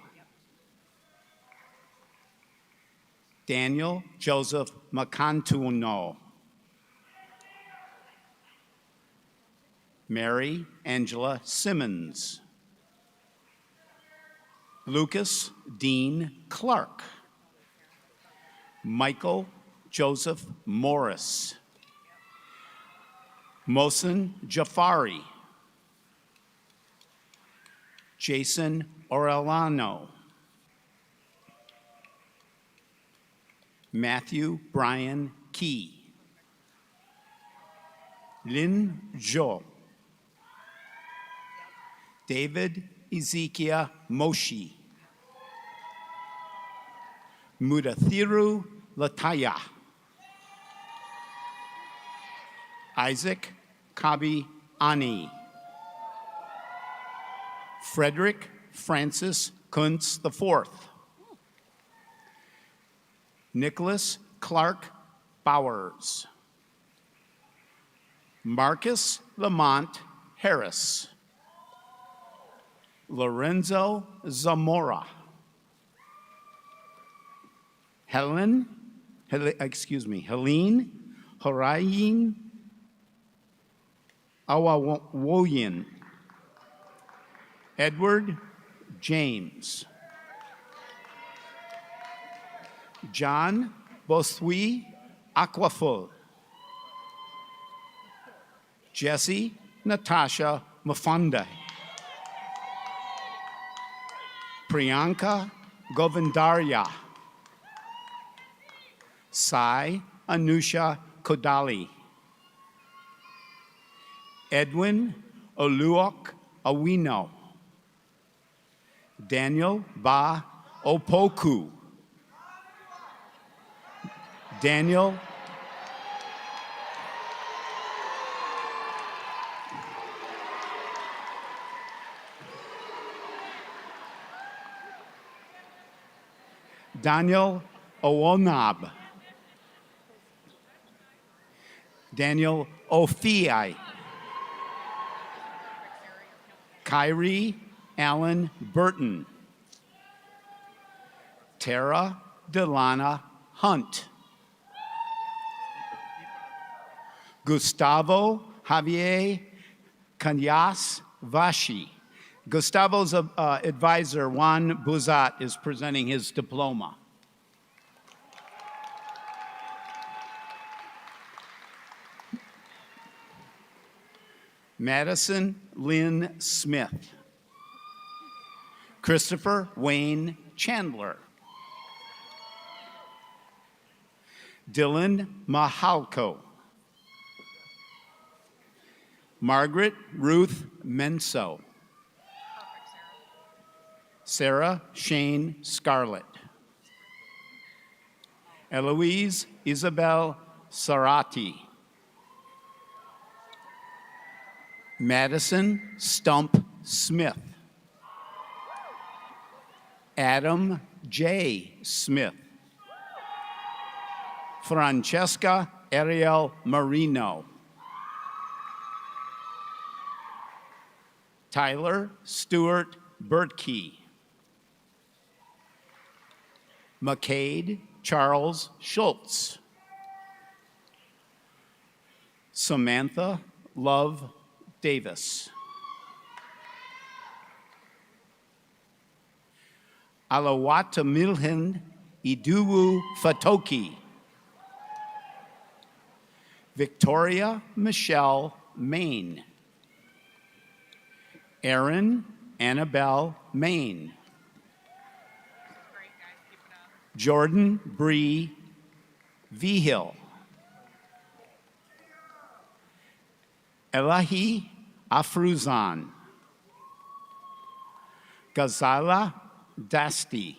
Daniel Joseph Macantuno. Mary Angela Simmons. Lucas Dean Clark. Michael Joseph Morris. Mohsen Jafari. Jason Orellano. Matthew Brian Key. Lin Zhou. David Ezekiel Moshi. Mudathiru Lataya. Isaac Kabi Ani. Frederick Francis Kuntz IV. Nicholas Clark Bowers. Marcus Lamont Harris. Lorenzo Zamora. Helene Horayin Awawoyan. Edward James. John Bosui Aquaful. Jesse Natasha Mafunda. Priyanka Govindarya. Sai Anusha Kodali. Edwin Oluok Awino. Daniel Ba Opoku. Daniel Owonab. Daniel Ofiai. Kyrie Allen Burton. Tara Delana Hunt. Gustavo Javier Cañas Vashi. Gustavo's advisor, Juan Buzat, is presenting his diploma. Madison Lynn Smith. Christopher Wayne Chandler. Dylan Mahalko. Margaret Ruth Menso. Sarah Shane Scarlett. Eloise Isabel Sarati. Madison Stump Smith. Adam J. Smith. Francesca Ariel Marino. Tyler Stewart Bertkey. McCade Charles Schultz. Samantha Love Davis. Alawata Milhan Iduwu Fatoki. Victoria Michelle Main. Erin Annabelle Main. Jordan Bree Vihill. Elahi Afruzan. Gazala Dasti.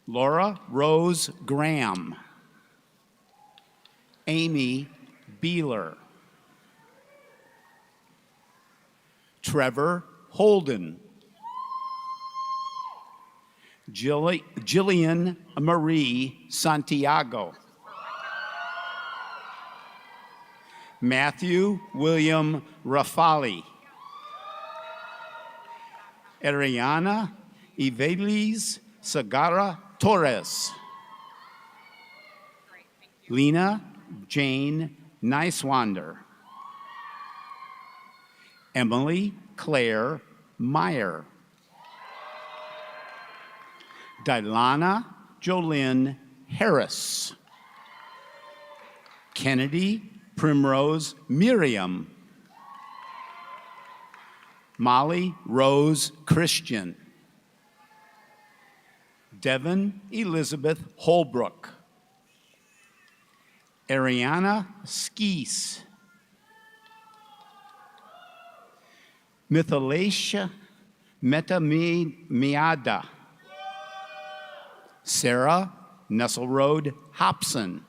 Laura Rose Graham. Amy Beeler. Trevor Holden. Jillian Marie Santiago. Matthew William Rafali. Ariana Ivelis Sagara Torres. Lena Jane Nicewander. Emily Claire Meyer. Dilana Jolynn Harris. Kennedy Primrose Miriam. Molly Rose Christian. Devon Elizabeth Holbrook. Ariana Skeese. Mithilasha Metamiada. Sarah Nesselrode Hobson.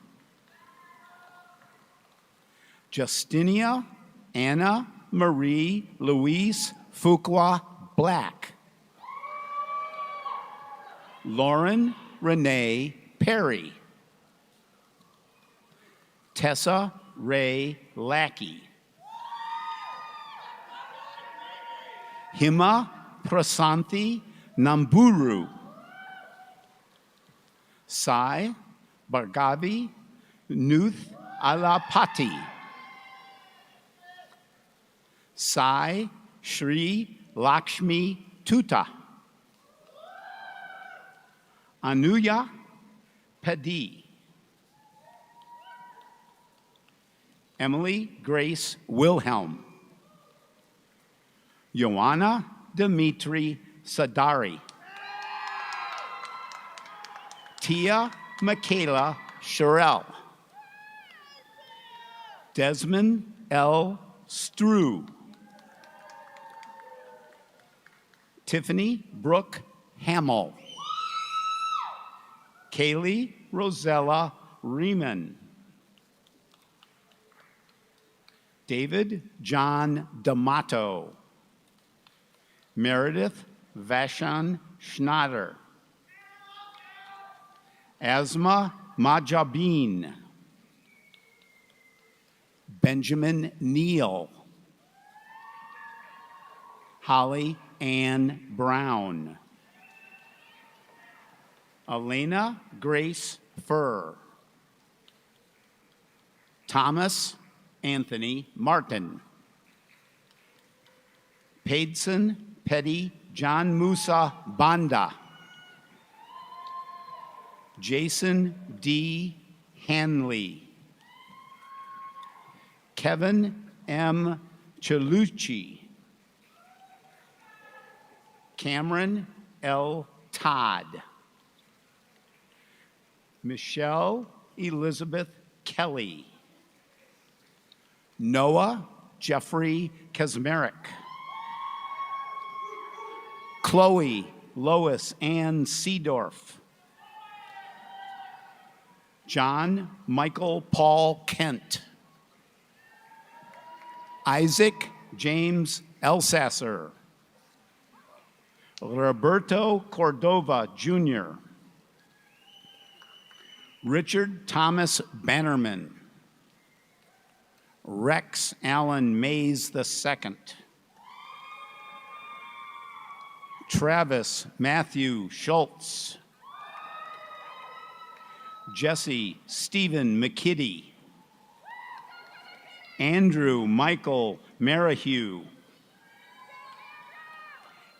Justinia Anna Marie Louise Fuqua Black. Lauren Renee Perry. Tessa Ray Lackey. Hima Prasanthi Namburu. Sai Bhargavi Nuth Alapati. Sai Shri Lakshmi Tuta. Anuya Padi. Emily Grace Wilhelm. Ioana Dimitri Sadari. Tia Michaela Sherrill. Desmond L. Strew. Tiffany Brooke Hamill. Kaylee Rosella Riemann. David John D'Amato. Meredith Vashon Schnatter. Asma Majabin. Benjamin Neal. Holly Ann Brown. Elena Grace Furr. Thomas Anthony Martin. Paidson Petty John Musa Banda. Jason D. Hanley. Kevin M. Chelucci. Cameron L. Todd. Michelle Elizabeth Kelly. Noah Jeffrey Kazmarek. Chloe Lois Ann Seedorf. John Michael Paul Kent. Isaac James Elsasser. Roberto Cordova Jr. Richard Thomas Bannerman. Rex Allen Mays II. Travis Matthew Schultz. Jesse Stephen McKitty. Andrew Michael Merrihew.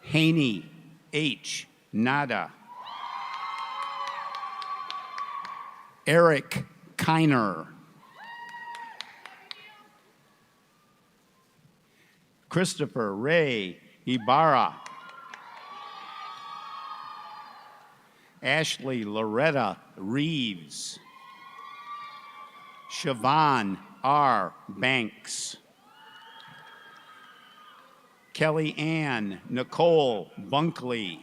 Haney H. Nada. Eric Kiner. Christopher Ray Ibarra. Ashley Loretta Reeves. Siobhan R. Banks. Kelly Ann Nicole Bunkley.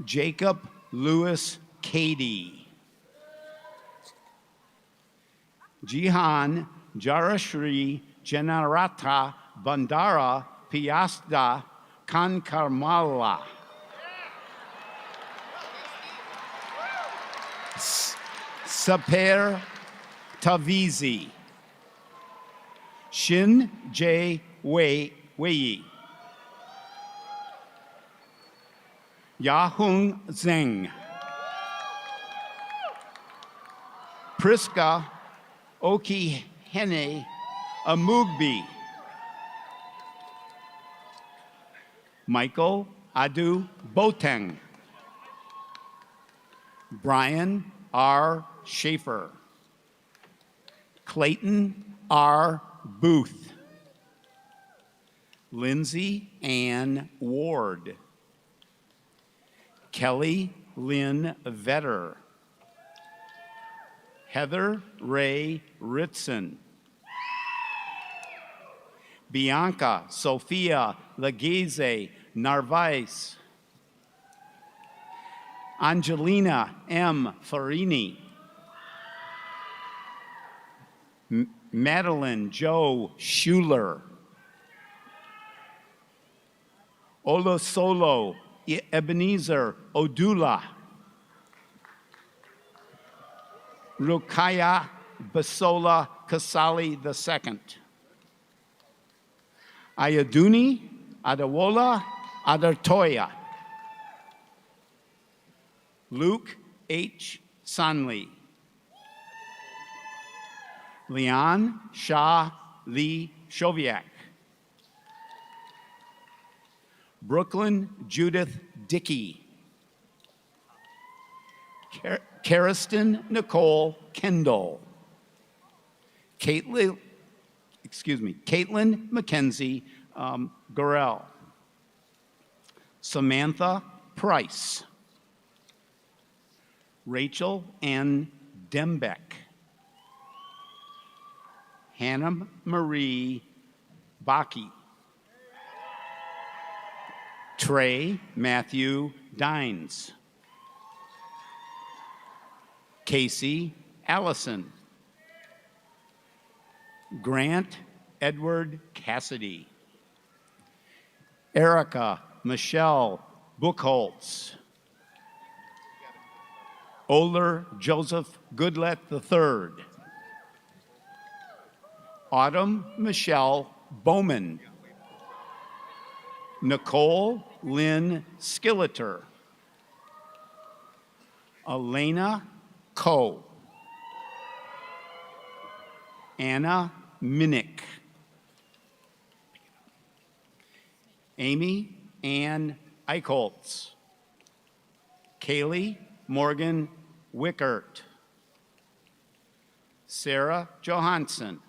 Jacob Lewis Cady. Jihan Jarashri Janarata Bandara Piasta Kankarmala. Saper Tavizi. Shin J. Wei. Yahung Zeng. Priska Okihene Amugbi. Michael Adu Boteng. Brian R. Schaefer. Clayton R. Booth. Lindsay Ann Ward. Kelly Lynn Vetter. Heather Ray Ritson. Bianca Sophia Legese Narvaez. Angelina M. Farini. Madeline Joe Schuler. Olosolo Ebenezer Odula. Rukaya Basola Kasali II. Ayaduni Adawola Adartoya. Luke H. Sanli. Leon Shah Lee Shoviak. Brooklyn Judith Dickey. Kariston Nicole Kendall. Caitlin Caitlin Mackenzie Gorell. Samantha Price. Rachel N. Dembeck. Hannah Marie Baki. Trey Matthew Dines. Casey Allison. Grant Edward Cassidy. Erica Michelle Buchholz. Oler Joseph Goodlet III. Autumn Michelle Bowman. Nicole Lynn Skilleter. Elena Coe. Anna Minnick. Amy Ann Eichholz. Kaylee Morgan Wickert. Sarah Johansson.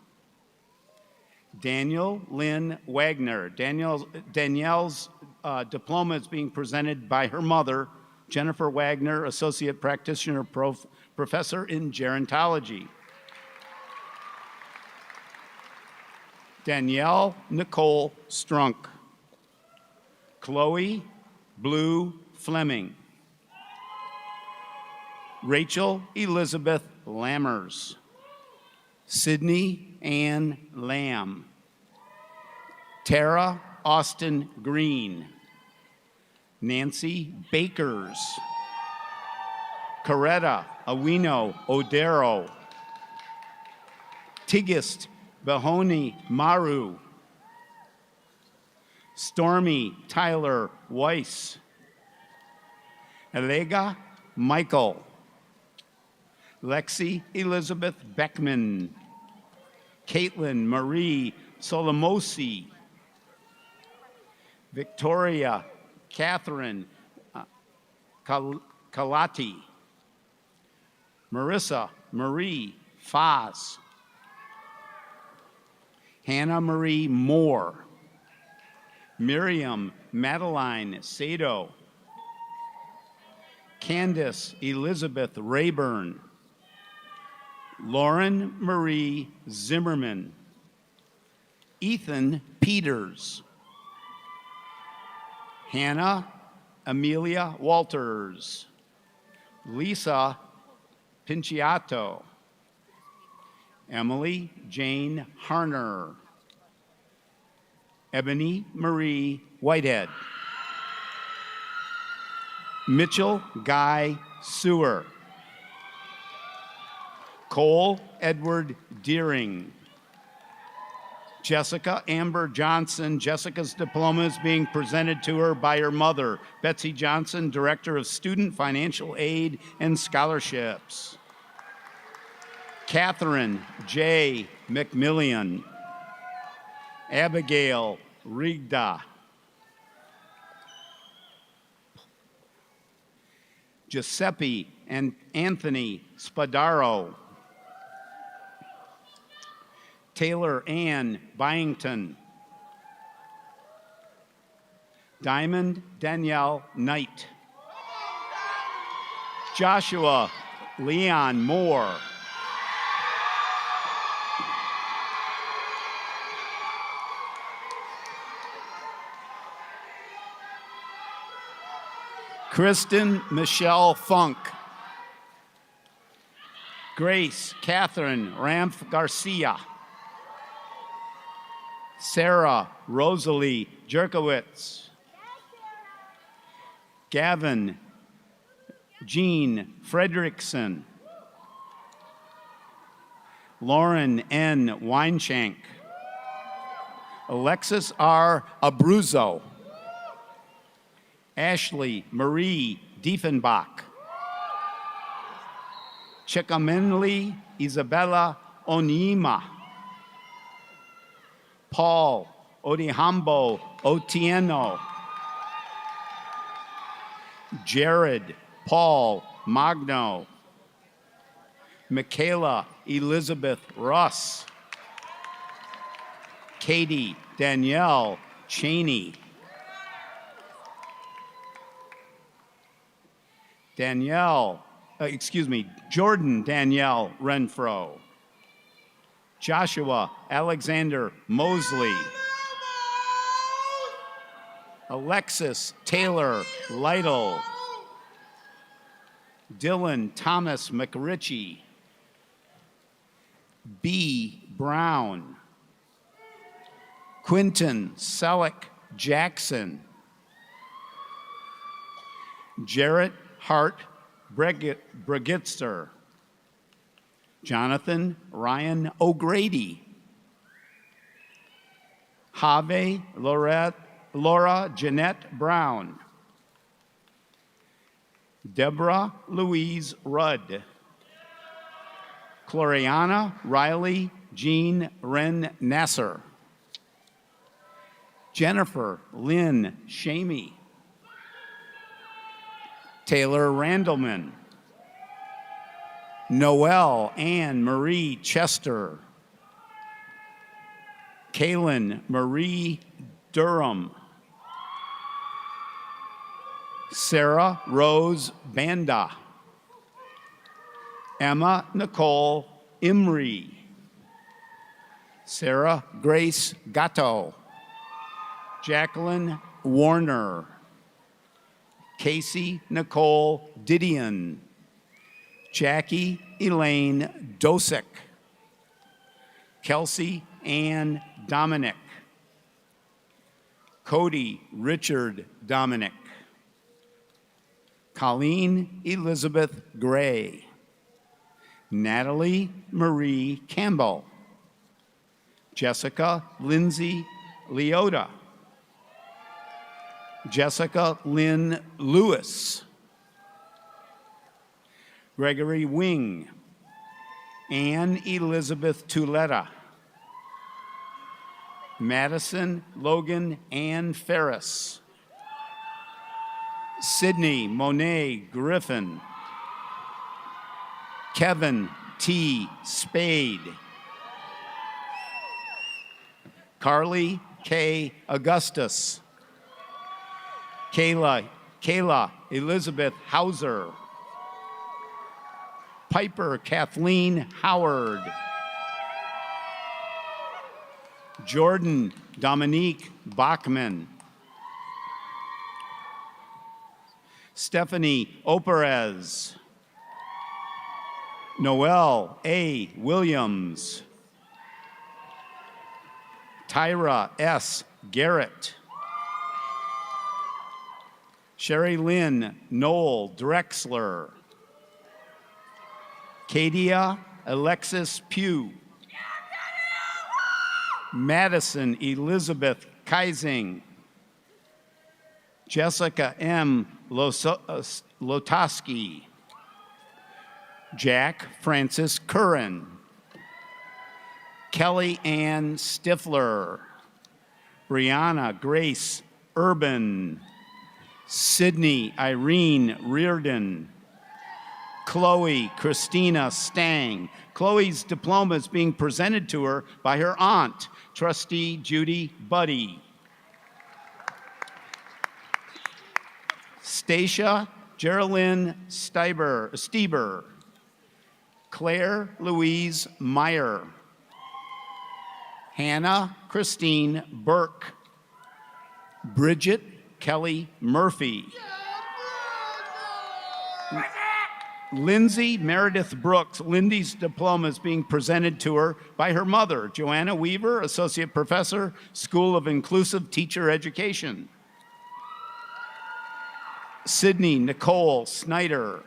Daniel Lynn Wagner. Danielle's diploma is being presented by her mother, Jennifer Wagner, Associate Practitioner Professor in Gerontology. Danielle Nicole Strunk. Chloe Blue Fleming. Rachel Elizabeth Lammers. Sydney Ann Lamb. Tara Austin Green. Nancy Bakers. Coretta Awino Odero. Tigist Behoni Maru. Stormy Tyler Weiss. Elega Michael. Lexi Elizabeth Beckman. Caitlin Marie Solomosi. Victoria Catherine Kalati. Marissa Marie Foz. Hannah Marie Moore. Miriam Madeline Sado. Candace Elizabeth Rayburn. Lauren Marie Zimmerman. Ethan Peters. Hannah Amelia Walters. Lisa Pinciato. Emily Jane Harner. Ebony Marie Whitehead. Mitchell Guy Sewer. Cole Edward Deering. Jessica Amber Johnson. Jessica's diploma is being presented to her by her mother, Betsy Johnson, Director of Student Financial Aid and Scholarships. Catherine J. McMillian. Abigail Rigda. Giuseppe and Anthony Spadaro. Taylor Ann Byington. Diamond Danielle Knight. Joshua Leon Moore. Kristen Michelle Funk. Grace Catherine Ramph Garcia. Sarah Rosalie Jerkowitz. Gavin Jean Fredrickson. Lauren N. Weinshank. Alexis R. Abruzzo. Ashley Marie Diefenbach. Chikamenli Isabella Onyema. Paul Odihambo Otieno. Jared Paul Magno. Michaela Elizabeth Russ. Katie Danielle Cheney. Jordan Danielle Renfro. Joshua Alexander Mosley. Alexis Taylor Lytle. Dylan Thomas McRitchie. B. Brown. Quinton Selleck Jackson. Jarrett Hart Brigitzer. Jonathan Ryan O'Grady. Have Laura Jeanette Brown. Deborah Louise Rudd. Cloriana Riley Jean Wren Nasser. Jennifer Lynn Shamey. Taylor Randleman. Noelle Ann Marie Chester. Kaylin Marie Durham. Sarah Rose Banda. Emma Nicole Imrie. Sarah Grace Gatto. Jacqueline Warner. Casey Nicole Didion. Jackie Elaine Dosick. Kelsey Ann Dominic. Cody Richard Dominic. Colleen Elizabeth Gray. Natalie Marie Campbell. Jessica Lindsay Leota. Jessica Lynn Lewis. Gregory Wing. Anne Elizabeth Tuleta. Madison Logan Ann Ferris. Sydney Monet Griffin. Kevin T. Spade. Carly K. Augustus. Kayla Elizabeth Hauser. Piper Kathleen Howard. Jordan Dominique Bachman. Stephanie Operez. Noel A. Williams. Tyra S. Garrett. Sherry Lynn Noel Drexler. Kadia Alexis Pugh. Madison Elizabeth Kaising. Jessica M. Lotoski. Jack Francis Curran. Kelly Ann Stifler. Brianna Grace Urban. Sydney Irene Reardon. Chloe Christina Stang. Chloe's diploma is being presented to her by her aunt, Trustee Judy Buddy. Stacia Geraldine Stieber. Claire Louise Meyer. Hannah Christine Burke. Bridget Kelly Murphy. Lindsay Meredith Brooks. Lindy's diploma is being presented to her by her mother, Joanna Weaver, Associate Professor, School of Inclusive Teacher Education. Sydney Nicole Snyder.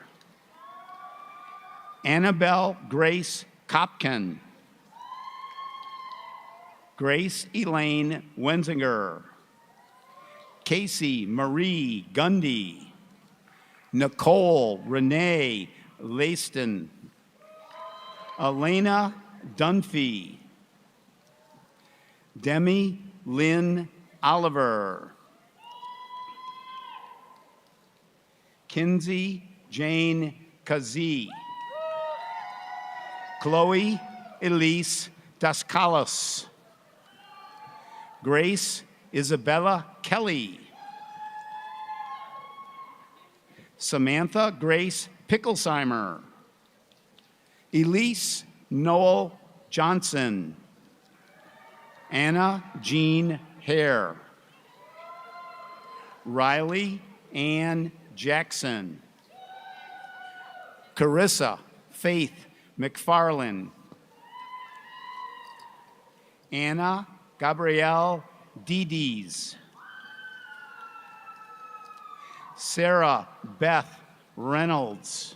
Annabelle Grace Kopkin. Grace Elaine Wenzinger. Casey Marie Gundy. Nicole Renee Layston. Elena Dunphy. Demi Lynn Oliver. Kinsey Jane Kazee. Chloe Elise Daskalos. Grace Isabella Kelly. Samantha Grace Picklesheimer. Elise Noel Johnson. Anna Jean Hare. Riley Ann Jackson. Carissa Faith McFarland. Anna Gabrielle Dides. Sarah Beth Reynolds.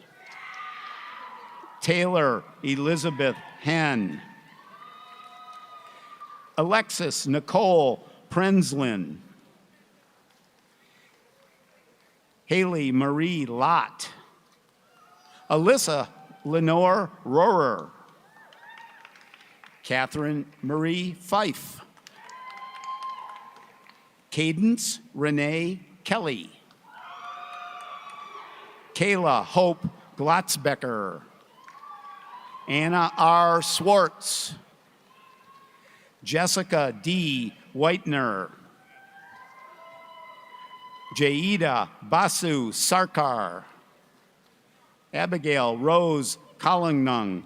Taylor Elizabeth Henn. Alexis Nicole Prenslin. Haley Marie Lott. Alyssa Lenore Rohrer. Catherine Marie Fife. Cadence Renee Kelly. Kayla Hope Glotzbecker. Anna R. Swartz. Jessica D. Whitener. Jaida Basu Sarkar. Abigail Rose Collingnung.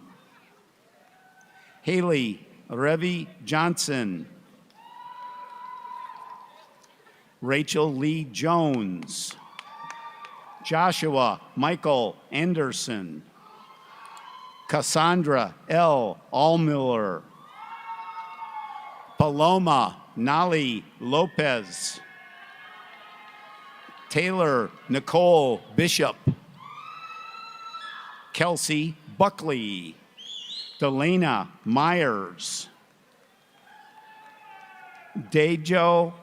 Haley Revi Johnson. Rachel Lee Jones. Joshua Michael Anderson. Cassandra L. Allmiller. Paloma Nali Lopez. Taylor Nicole Bishop. Kelsey Buckley. Delana Myers. Dejo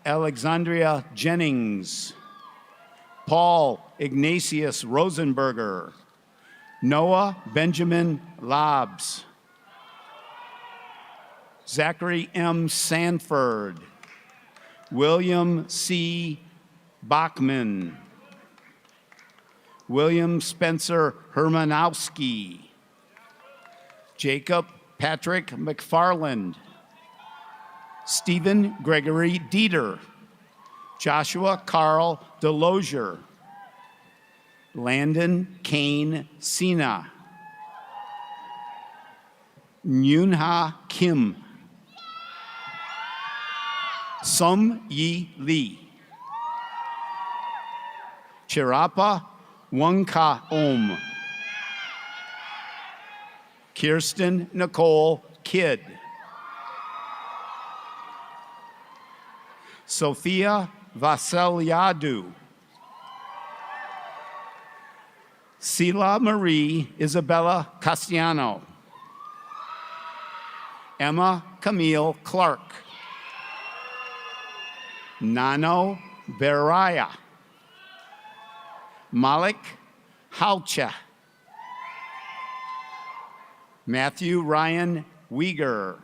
Alexandria Jennings. Paul Ignatius Rosenberger. Noah Benjamin Lobbs. Zachary M. Sanford. William C. Bachman. William Spencer Hermanowski. Jacob Patrick McFarland. Stephen Gregory Dieter. Joshua Carl Delosier. Landon Kane Sina. Nyunha Kim. Sum Yi Lee. Chirapa Wangka Om. Kirsten Nicole Kidd. Sophia Vasiliadou. Sila Marie Isabella Castellano. Emma Camille Clark. Nano Beraya. Malik Haucha. Matthew Ryan Uyghur.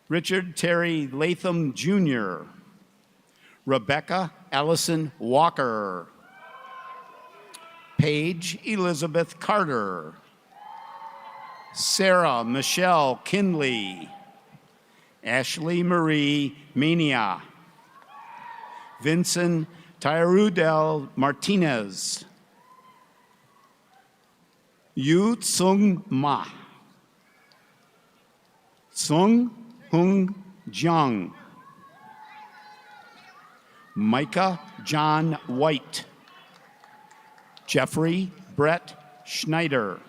Richard Terry Latham Jr. Rebecca Allison Walker. Paige Elizabeth Carter. Sarah Michelle Kinley. Ashley Marie Mania. Vincent Tyrudel Martinez. Yu Tsung Ma. Sung Hung Jiang. Micah John White. Jeffrey Brett Schneider.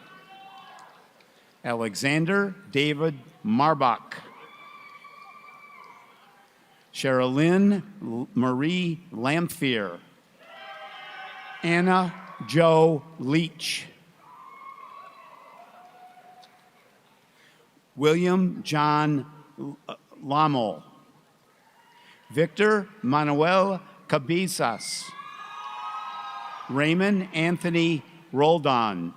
Alexander David Marbach. Sherilyn Marie Lamphere. Anna Jo Leach. William John Lamo. Victor Manuel Cabezas. Raymond Anthony Roldan.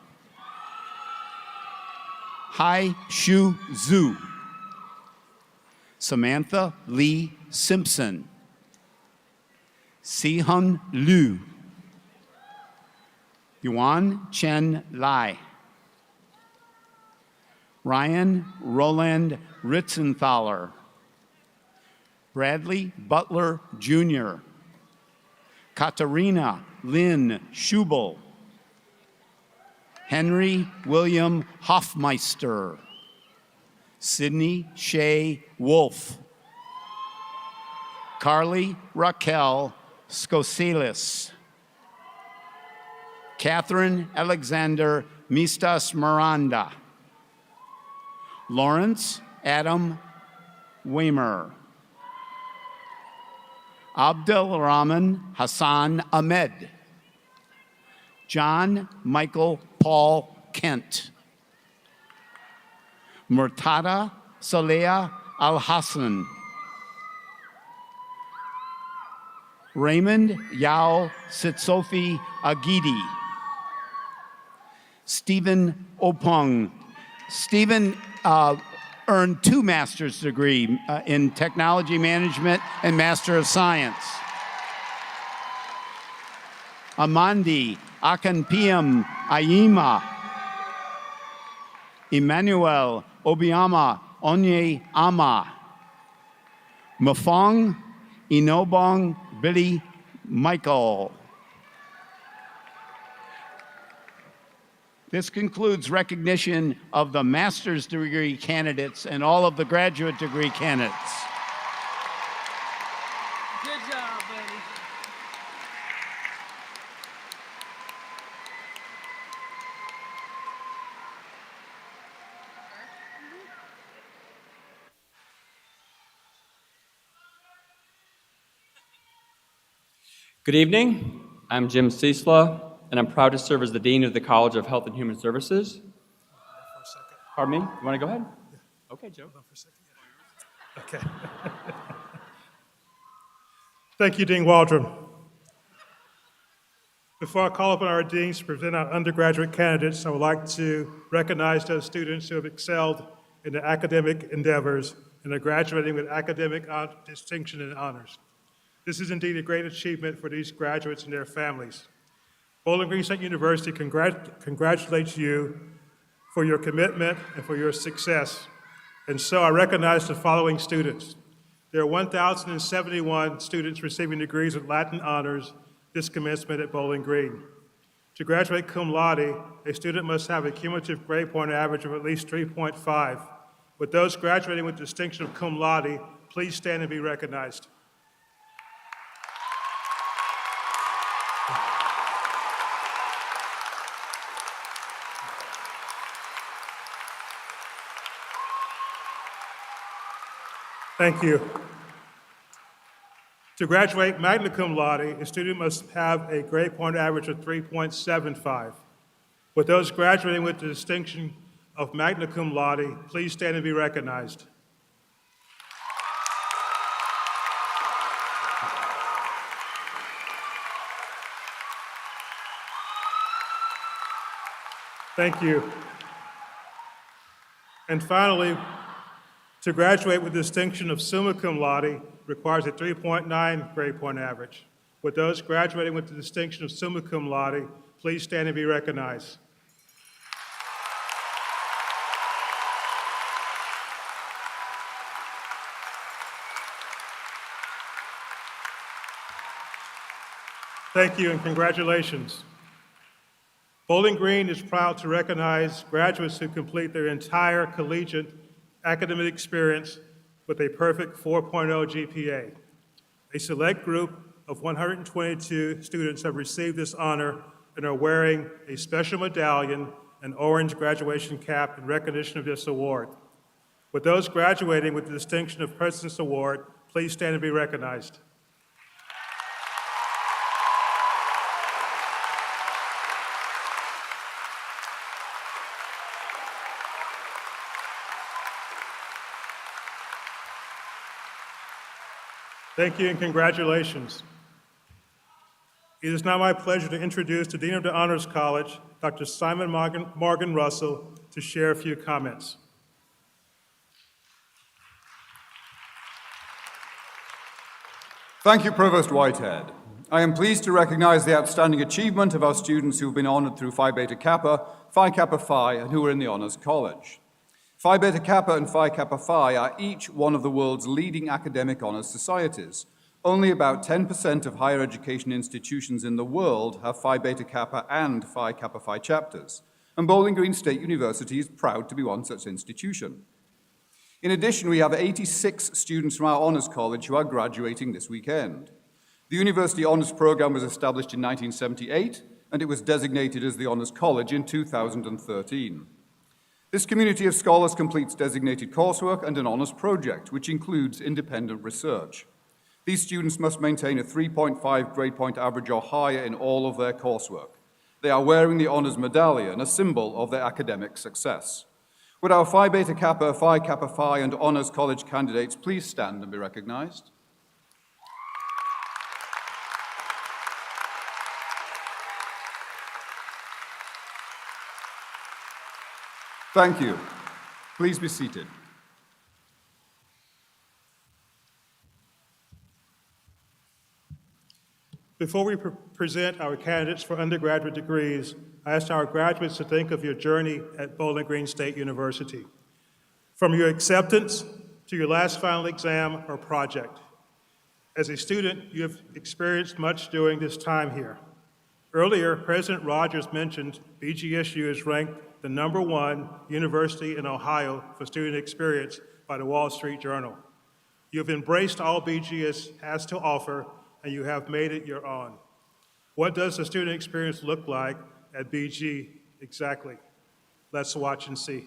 Hai Shu Zhu. Samantha Lee Simpson. Si-hun Liu. Yuan Chen Lai. Ryan Roland Ritzenthaler. Bradley Butler Jr., Katarina Lynn Schubel, Henry William Hoffmeister, Sydney Shea Wolf, Carly Raquel Scoselis, Catherine Alexander Mistas Miranda, Lawrence Adam Weimer, Abdelrahman Hassan Ahmed, John Michael Paul Kent, Murtada Saleha Al Hassan, Raymond Yao Sitsofi Agidi, Stephen Opong. Stephen earned 2 master's degrees in technology management and Master of Science. Amandi Akanpiam Ayima, Emmanuel Obiama Onye Ama, Mafong Inobong Billy Michael. This concludes recognition of the master's degree candidates and all of the graduate degree candidates.
Good job, buddy.
Good evening. I'm Jim Ciesla, and I'm proud to serve as the Dean of the College of Health and Human Services. Pardon me? You want to go ahead? Yeah. Okay, Joe.
Hold on for a second. Okay. Thank you, Dean Waldron. Before I call upon our deans to present our undergraduate candidates, I would like to recognize those students who have excelled in their academic endeavors and are graduating with academic distinction and honors. This is indeed a great achievement for these graduates and their families. Bowling Green State University congratulates you for your commitment and for your success. And so I recognize the following students. There are 1,071 students receiving degrees with Latin honors this commencement at Bowling Green. To graduate cum laude, a student must have a cumulative grade point average of at least 3.5. With those graduating with distinction of cum laude, please stand and be recognized. Thank you. To graduate magna cum laude, a student must have a grade point average of 3.75. With those graduating with the distinction of magna cum laude, please stand and be recognized. Thank you. And finally, to graduate with distinction of summa cum laude requires a 3.9 grade point average. With those graduating with the distinction of summa cum laude, please stand and be recognized. Thank you and congratulations. Bowling Green is proud to recognize graduates who complete their entire collegiate academic experience with a perfect 4.0 GPA. A select group of 122 students have received this honor and are wearing a special medallion and orange graduation cap in recognition of this award. With those graduating with the distinction of President's Award, please stand and be recognized. Thank you and congratulations. It is now my pleasure to introduce the Dean of the Honors College, Dr. Simon Morgan Russell, to share a few comments.
Thank you, Provost Whitehead. I am pleased to recognize the outstanding achievement of our students who have been honored through Phi Beta Kappa, Phi Kappa Phi, and who are in the Honors College. Phi Beta Kappa and Phi Kappa Phi are each one of the world's leading academic honors societies. Only about 10% of higher education institutions in the world have Phi Beta Kappa and Phi Kappa Phi chapters, and Bowling Green State University is proud to be one such institution. In addition, we have 86 students from our honors college who are graduating this weekend. The University Honors Program was established in 1978, and it was designated as the Honors College in 2013. This community of scholars completes designated coursework and an honors project, which includes independent research. These students must maintain a 3.5 grade point average or higher in all of their coursework. They are wearing the honors medallion, a symbol of their academic success. Would our Phi Beta Kappa, Phi Kappa Phi, and honors college candidates please stand and be recognized? Thank you. Please be seated.
Before we present our candidates for undergraduate degrees, I ask our graduates to think of your journey at Bowling Green State University. From your acceptance to your last final exam or project. As a student, you have experienced much during this time here. Earlier, President Rogers mentioned BGSU is ranked the #1 university in Ohio for student experience by the Wall Street Journal. You have embraced all BGS has to offer, and you have made it your own. What does the student experience look like at BG exactly? Let's watch and see.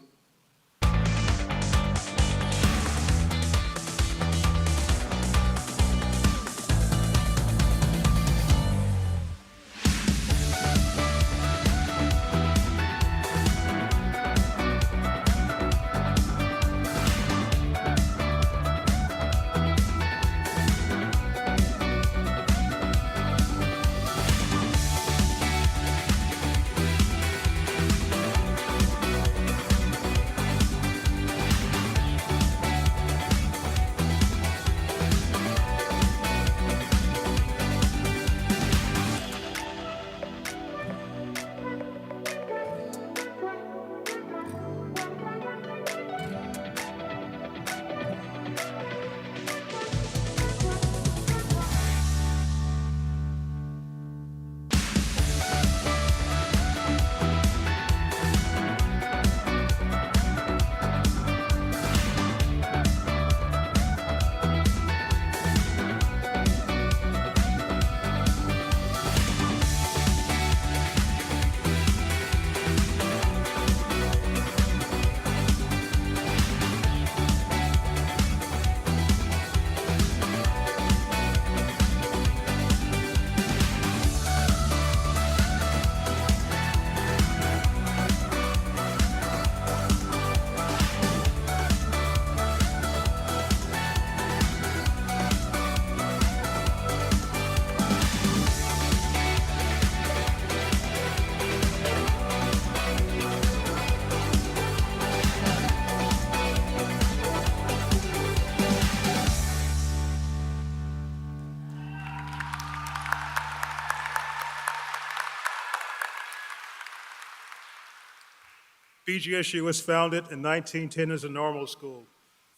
BGSU was founded in 1910 as a normal school,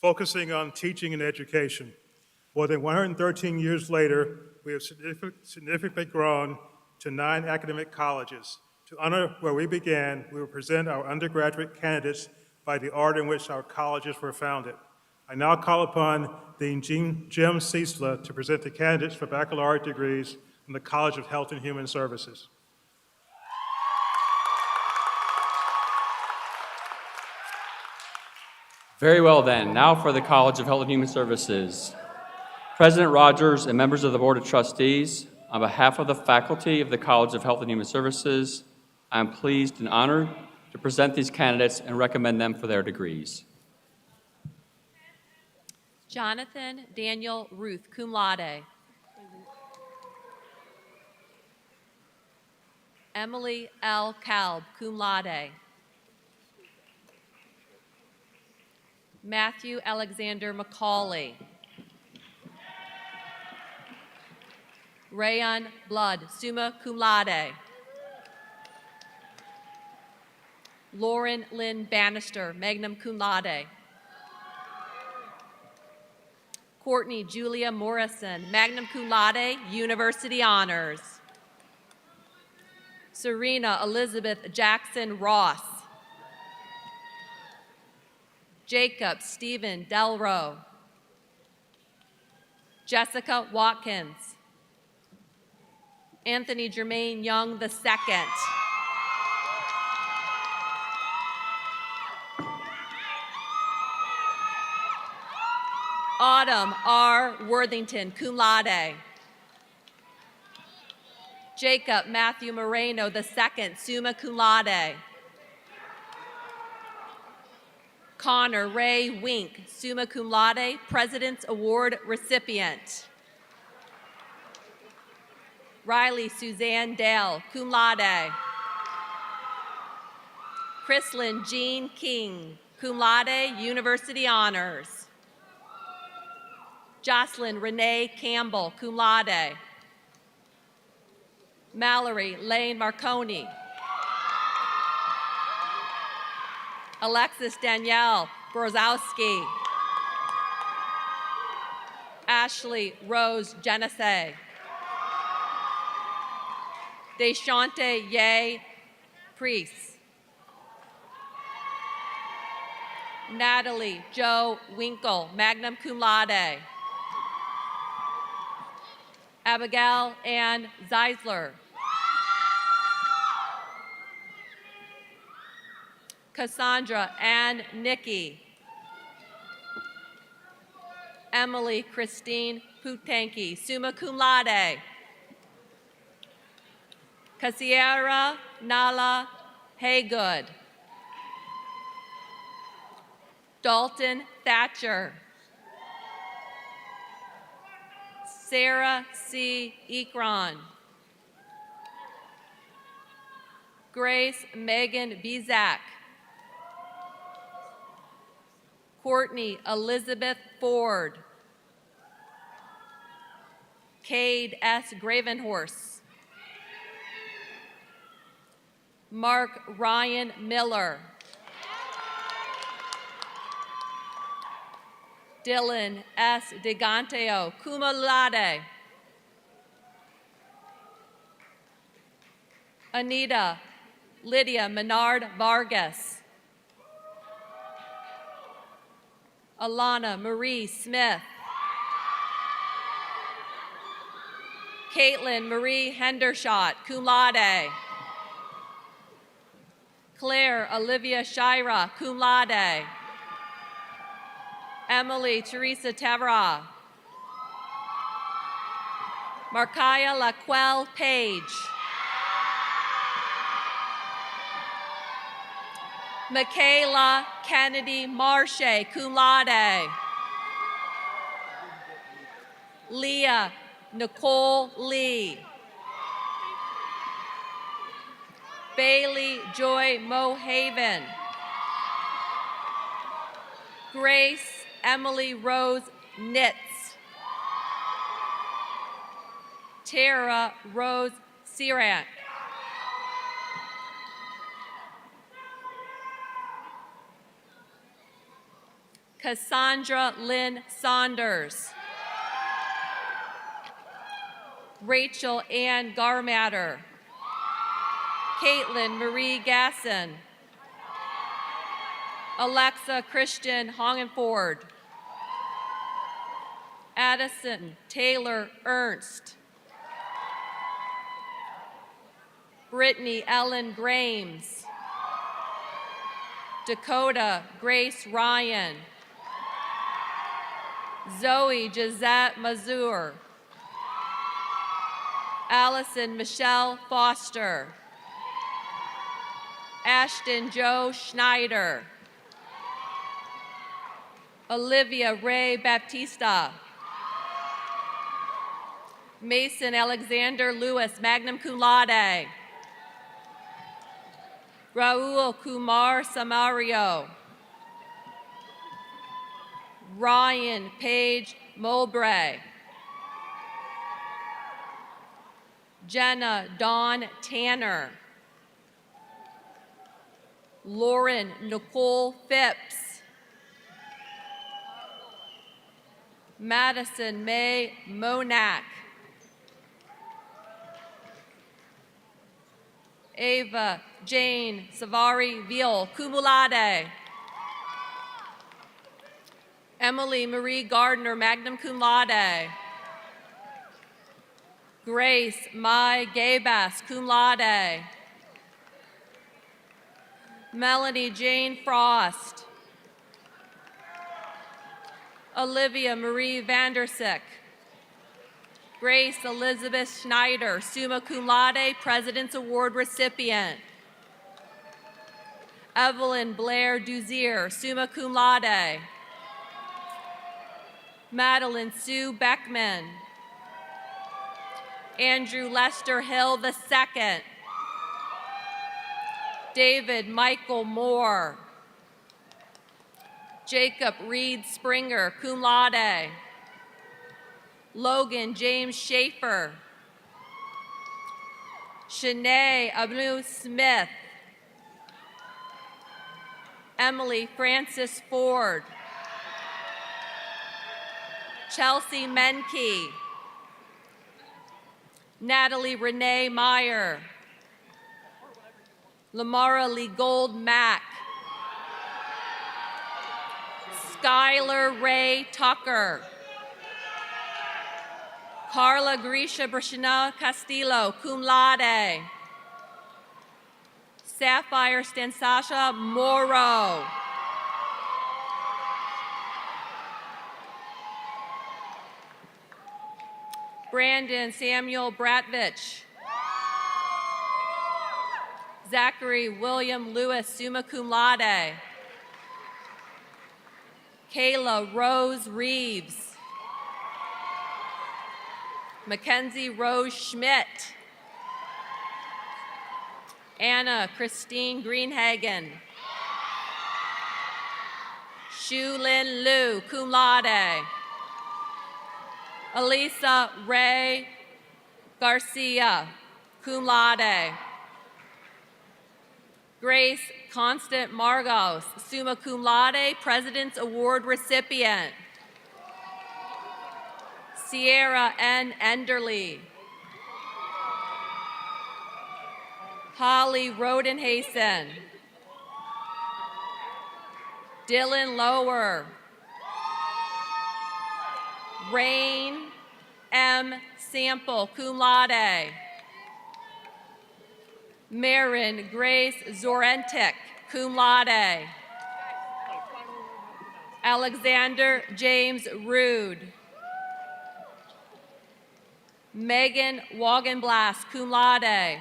focusing on teaching and education. More than 113 years later, we have significantly grown to 9 academic colleges. To honor where we began, we will present our undergraduate candidates by the order in which our colleges were founded. I now call upon Dean Jim Ciesla to present the candidates for baccalaureate degrees from the College of Health and Human Services.
Very well then, now for the College of Health and Human Services. President Rogers and members of the Board of Trustees, on behalf of the faculty of the College of Health and Human Services, I am pleased and honored to present these candidates and recommend them for their degrees.
Jonathan Daniel Ruth, cum laude. Emily L. Kalb, cum laude. Matthew Alexander McCauley. Rayon Blood, summa cum laude. Lauren Lynn Bannister, magna cum laude. Courtney Julia Morrison, magna cum laude, University Honors. Serena Elizabeth Jackson Ross. Jacob Stephen Delro. Jessica Watkins. Anthony Jermaine Young II. Autumn R. Worthington, cum laude. Jacob Matthew Moreno II, summa cum laude. Connor Ray Wink, summa cum laude, President's Award recipient. Riley Suzanne Dale, cum laude. Chrislyn Jean King, cum laude, University Honors. Jocelyn Renee Campbell, cum laude. Mallory Lane Marconi. Alexis Danielle Brozowski. Ashley Rose Genesee. Deshante Ye Priest. Natalie Jo Winkle, magna cum laude. Abigail Ann Zeisler. Cassandra Ann Nicky. Emily Christine Putanki, summa cum laude. Casiera Nala Haygood. Dalton Thatcher. Sarah C. Ekron. Grace Megan Bizak. Courtney Elizabeth Ford. Cade S. Gravenhorse. Mark Ryan Miller. Dylan S. DeGanteo, cum laude. Anita Lydia Menard Vargas. Alana Marie Smith. Caitlin Marie Hendershot, cum laude. Claire Olivia Shira, cum laude. Emily Teresa Tavra. Markaya Laquelle Page. Michaela Kennedy Marche, cum laude. Leah Nicole Lee. Bailey Joy Mohaven. Grace Emily Rose Nitz. Tara Rose Sirac. Cassandra Lynn Saunders. Rachel Ann Garmatter. Caitlin Marie Gasson. Alexa Christian Hongenford. Addison Taylor Ernst. Brittany Ellen Grames. Dakota Grace Ryan. Zoe Gisette Mazur. Allison Michelle Foster. Ashton Joe Schneider. Olivia Ray Baptista. Mason Alexander Lewis, magna cum laude. Raul Kumar Samario. Ryan Page Mowbray. Jenna Dawn Tanner. Lauren Nicole Phipps. Madison May Monak. Ava Jane Savari Veal, cum laude. Emily Marie Gardner, magna cum laude. Grace Mai Gabas, cum laude. Melanie Jane Frost. Olivia Marie Vandersick. Grace Elizabeth Schneider, summa cum laude, President's Award recipient. Evelyn Blair Duzier, summa cum laude. Madeline Sue Beckman. Andrew Lester Hill II. David Michael Moore. Jacob Reed Springer, cum laude. Logan James Schaefer. Shanae Abnu Smith. Emily Francis Ford. Chelsea Menke. Natalie Renee Meyer. Lamara Lee Gold Mack. Skylar Ray Tucker. Carla Grisha Brishna Castillo, cum laude. Sapphire Stansasha Morrow. Brandon Samuel Bratvich. Zachary William Lewis, summa cum laude. Kayla Rose Reeves. Mackenzie Rose Schmidt. Anna Christine Greenhagen. Shu Lin Liu, cum laude. Elisa Ray Garcia, cum laude. Grace Constant Margos, summa cum laude, President's Award recipient. Sierra N. Enderly. Holly Rodenhasen. Dylan Lower. Rain M. Sample, cum laude. Marin Grace Zorentik, cum laude. Alexander James Rude. Megan Wagenblass, cum laude.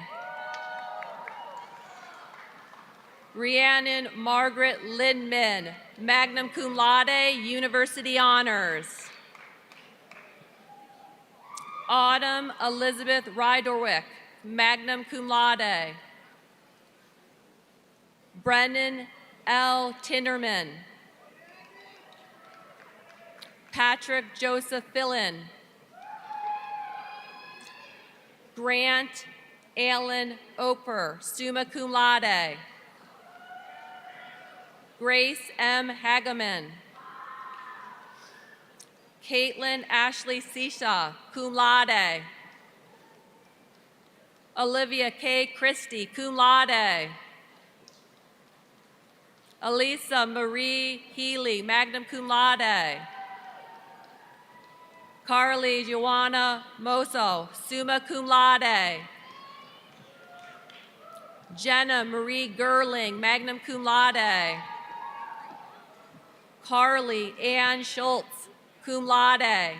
Rhiannon Margaret Lindman, magna cum laude, University Honors. Autumn Elizabeth Rydorwick, magna cum laude. Brennan L. Tinnerman. Patrick Joseph Fillin. Grant Allen Oper, summa cum laude. Grace M. Hageman. Caitlin Ashley Sisha, cum laude. Olivia K. Christie, cum laude. Elisa Marie Healy, magna cum laude. Carly Joanna Moso, summa cum laude. Jenna Marie Gerling, magna cum laude. Carly Ann Schultz, cum laude.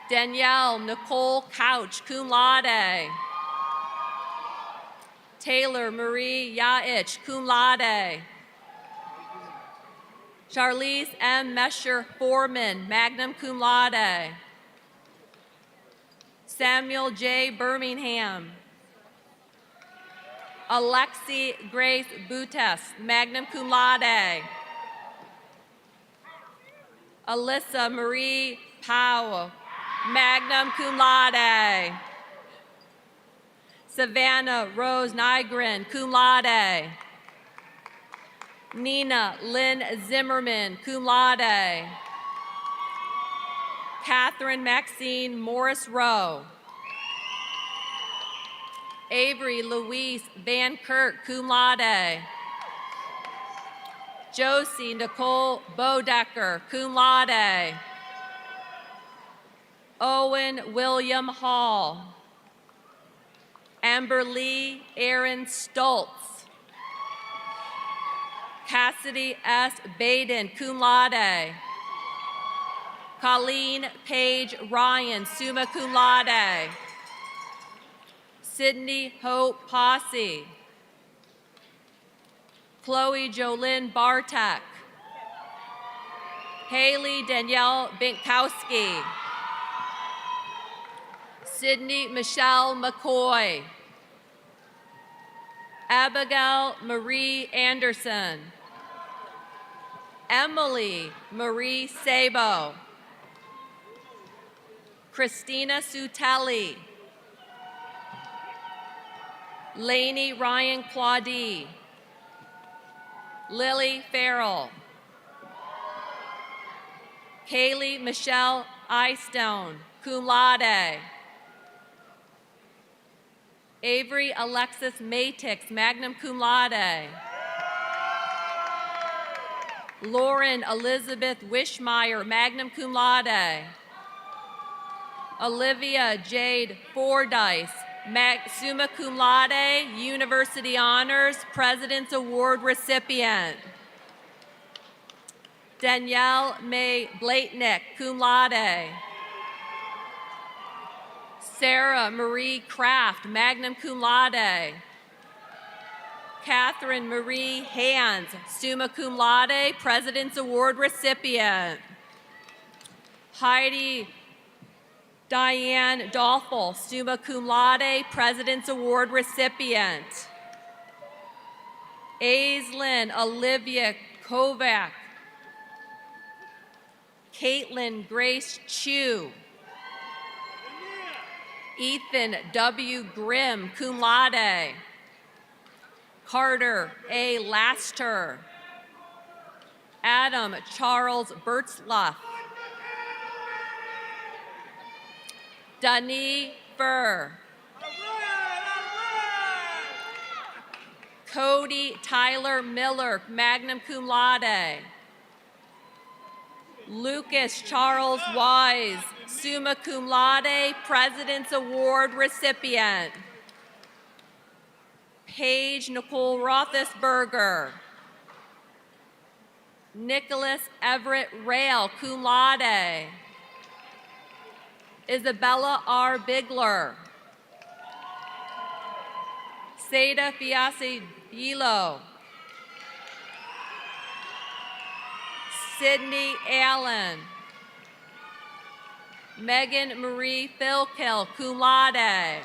Danielle Nicole Couch, cum laude. Taylor Marie Yaich, cum laude. Charlize M. Mesher Foreman, magna cum laude. Samuel J. Birmingham. Alexi Grace Butes, magna cum laude. Alyssa Marie Powell, magna cum laude. Savannah Rose Nygren, cum laude. Nina Lynn Zimmerman, cum laude. Catherine Maxine Morris Rowe. Avery Louise Van Kirk, cum laude. Josie Nicole Bodecker, cum laude. Owen William Hall. Amber Lee Aaron Stoltz. Cassidy S. Baden, cum laude. Colleen Paige Ryan, summa cum laude. Sydney Hope Posse. Chloe Jolynn Bartek. Haley Danielle Binkowski. Sydney Michelle McCoy. Abigail Marie Anderson. Emily Marie Sabo. Christina Sutelli. Lainey Ryan Claudie. Lily Farrell. Kaylee Michelle Eyestone, cum laude. Avery Alexis Matix, magna cum laude. Lauren Elizabeth Wishmeyer, magna cum laude. Olivia Jade Fordyce, summa cum laude, University Honors, President's Award recipient. Danielle May Blaitnick, cum laude. Sarah Marie Kraft, magna cum laude. Catherine Marie Hands, summa cum laude, President's Award recipient. Heidi Diane Dolfel, summa cum laude, President's Award recipient. Aislinn Olivia Kovac. Caitlin Grace Chu. Ethan W. Grimm, cum laude. Carter A. Laster. Adam Charles Bertzluff. Dani Furr. Cody Tyler Miller, magna cum laude. Lucas Charles Wise, summa cum laude, President's Award recipient. Paige Nicole Roethlisberger. Nicholas Everett Rail, cum laude. Isabella R. Bigler. Seda Fiasi Hilo. Sydney Allen. Megan Marie Philkill, cum laude.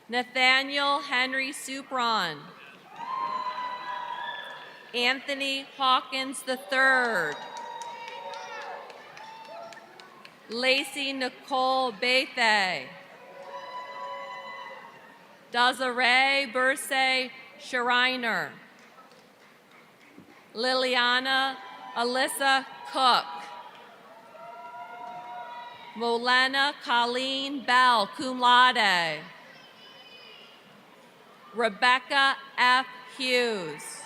Nathaniel Henry Supron. Anthony Hawkins III. Lacey Nicole Bethe. Desiree Bursay Schreiner. Liliana Alyssa Cook. Molena Colleen Bell, cum laude. Rebecca F. Hughes.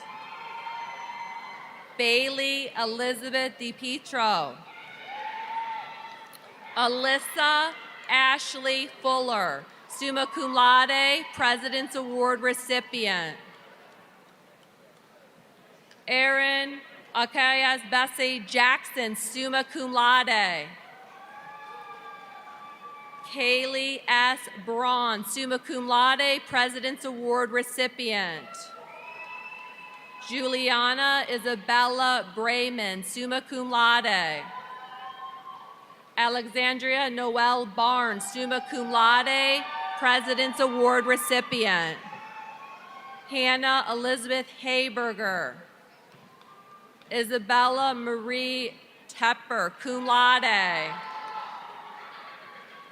Bailey Elizabeth DiPietro. Alyssa Ashley Fuller, summa cum laude, President's Award recipient. Erin Akayas Bessie Jackson, summa cum laude. Kaylee S. Braun, summa cum laude, President's Award recipient. Juliana Isabella Brayman, summa cum laude. Alexandria Noel Barnes, summa cum laude, President's Award recipient. Hannah Elizabeth Hayberger. Isabella Marie Tepper, cum laude.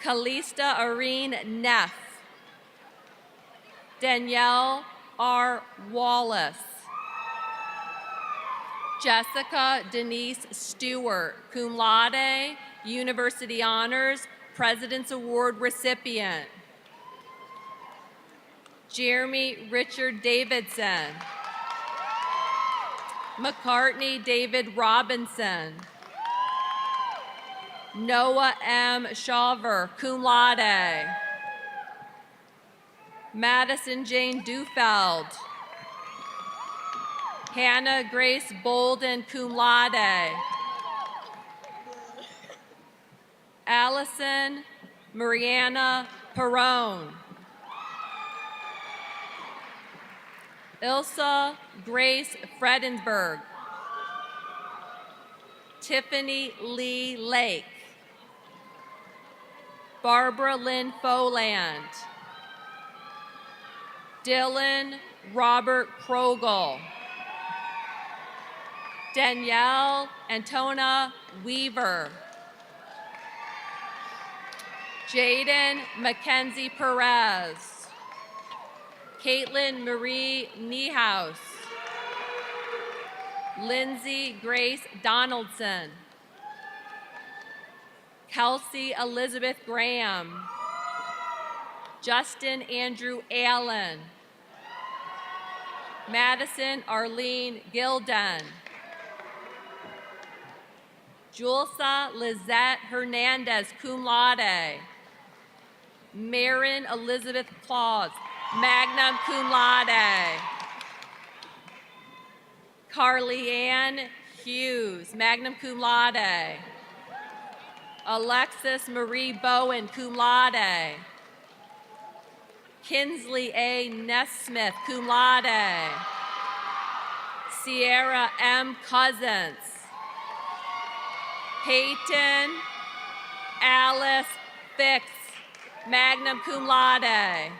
Kalista Areen Neff. Danielle R. Wallace. Jessica Denise Stewart, cum laude, University Honors, President's Award recipient. Jeremy Richard Davidson. McCartney David Robinson. Noah M. Shaver, cum laude. Madison Jane Dufeld. Hannah Grace Bolden, cum laude. Allison Mariana Perrone. Ilsa Grace Fredensburg. Tiffany Lee Lake. Barbara Lynn Foland. Dylan Robert Krogel. Danielle Antona Weaver. Jaden Mackenzie Perez. Caitlin Marie Niehaus. Lindsay Grace Donaldson. Kelsey Elizabeth Graham. Justin Andrew Allen. Madison Arlene Gilden. Julsa Lizette Hernandez, cum laude. Marin Elizabeth Claus, magna cum laude. Carly Ann Hughes, magna cum laude. Alexis Marie Bowen, cum laude. Kinsley A. Nesmith, cum laude. Sierra M. Cousins. Peyton Alice Fix, magna cum laude.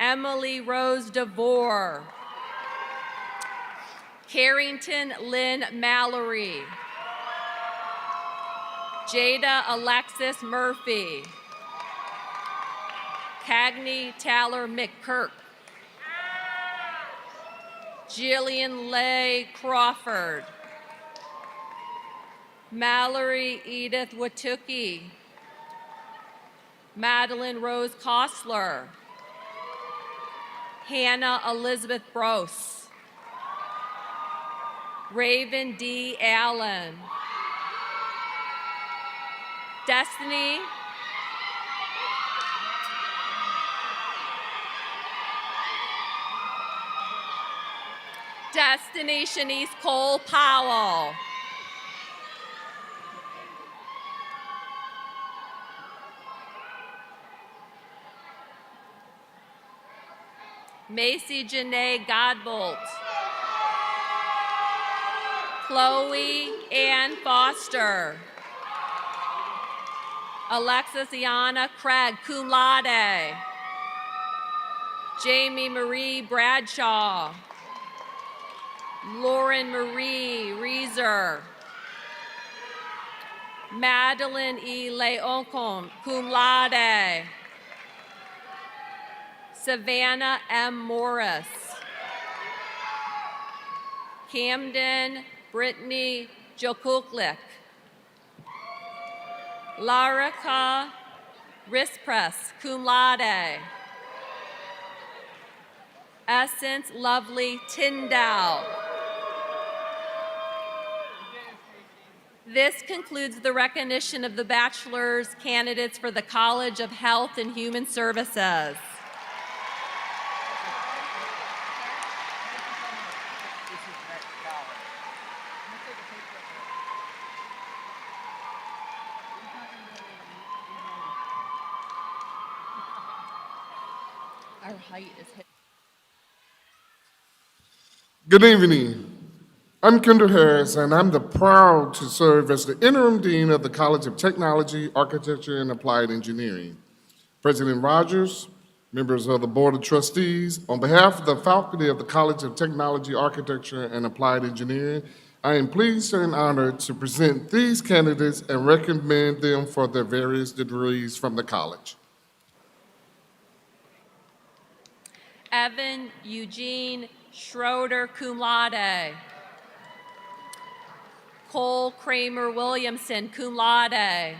Emily Rose DeVore. Carrington Lynn Mallory. Jada Alexis Murphy. Cagney Taylor McKirk. Jillian Leigh Crawford. Mallory Edith Watuki. Madeline Rose Kostler. Hannah Elizabeth Brose. Raven D. Allen. Destiny Shanice Cole Powell. Macy Janae Godbolt. Chloe Ann Foster. Alexis Iana Craig, cum laude. Jamie Marie Bradshaw. Lauren Marie Reeser. Madeline E. Leoncom, cum laude. Savannah M. Morris. Camden Brittany Jokuklik. Larika Rispress, cum laude. Essence Lovely Tyndall. This concludes the recognition of the bachelor's candidates for the College of Health and Human Services. Our height is hit.
Good evening. I'm Kendall Harris, and I'm proud to serve as the interim dean of the College of Technology, Architecture, and Applied Engineering. President Rogers, members of the Board of Trustees, on behalf of the faculty of the College of Technology, Architecture, and Applied Engineering, I am pleased and honored to present these candidates and recommend them for their various degrees from the college.
Evan Eugene Schroeder, cum laude. Cole Kramer Williamson, cum laude.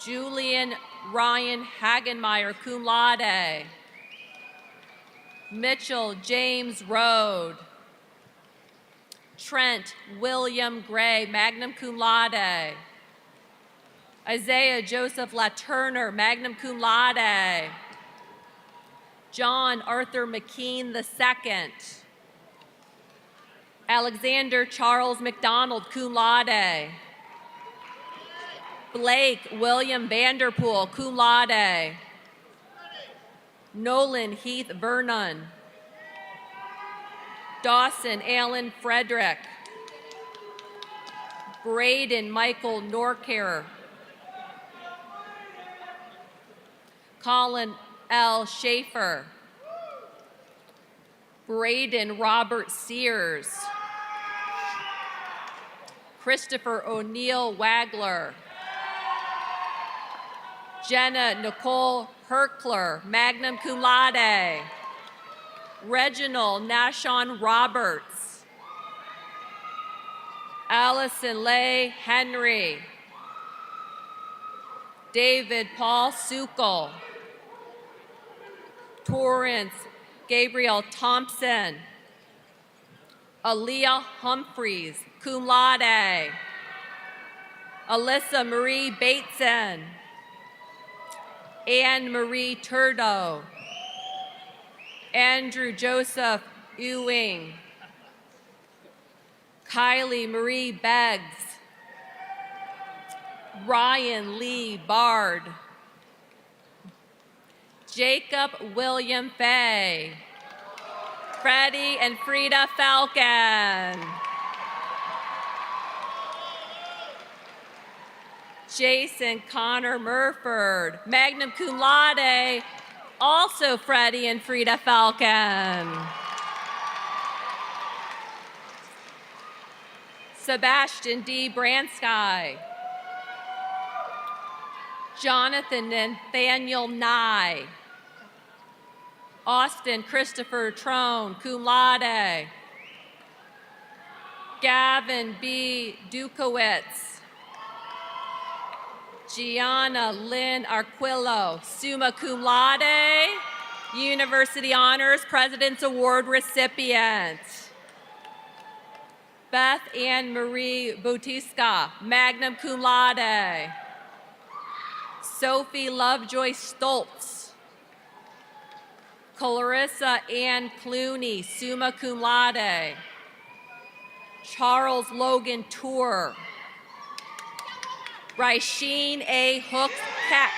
Julian Ryan Hagenmeyer, cum laude. Mitchell James Rode. Trent William Gray, magna cum laude. Isaiah Joseph LaTurner, magna cum laude. John Arthur McKean II. Alexander Charles McDonald, cum laude. Blake William Vanderpool, cum laude. Nolan Heath Vernon. Dawson Allen Frederick. Braden Michael Norcare. Colin L. Schaefer. Braden Robert Sears. Christopher O'Neill Wagler. Jenna Nicole Herkler, magna cum laude. Reginald Nashon Roberts. Allison Leigh Henry. David Paul Sukol. Torrance Gabriel Thompson. Aaliyah Humphreys, cum laude. Alyssa Marie Bateson. Anne Marie Turdo. Andrew Joseph Ewing. Kylie Marie Beggs. Ryan Lee Bard. Jacob William Fay. Freddie and Frida Falcon. Jason Connor Murford, magna cum laude, also Freddie and Frida Falcon. Sebastian D. Bransky. Jonathan Nathaniel Nye. Austin Christopher Trone, cum laude. Gavin B. Dukowitz. Gianna Lynn Arquillo, summa cum laude, University Honors President's Award recipient. Beth Ann Marie Bautista, magna cum laude. Sophie Lovejoy Stoltz. Clarissa Ann Clooney, summa cum laude. Charles Logan Tour. Raisheen A. Hooks Peck.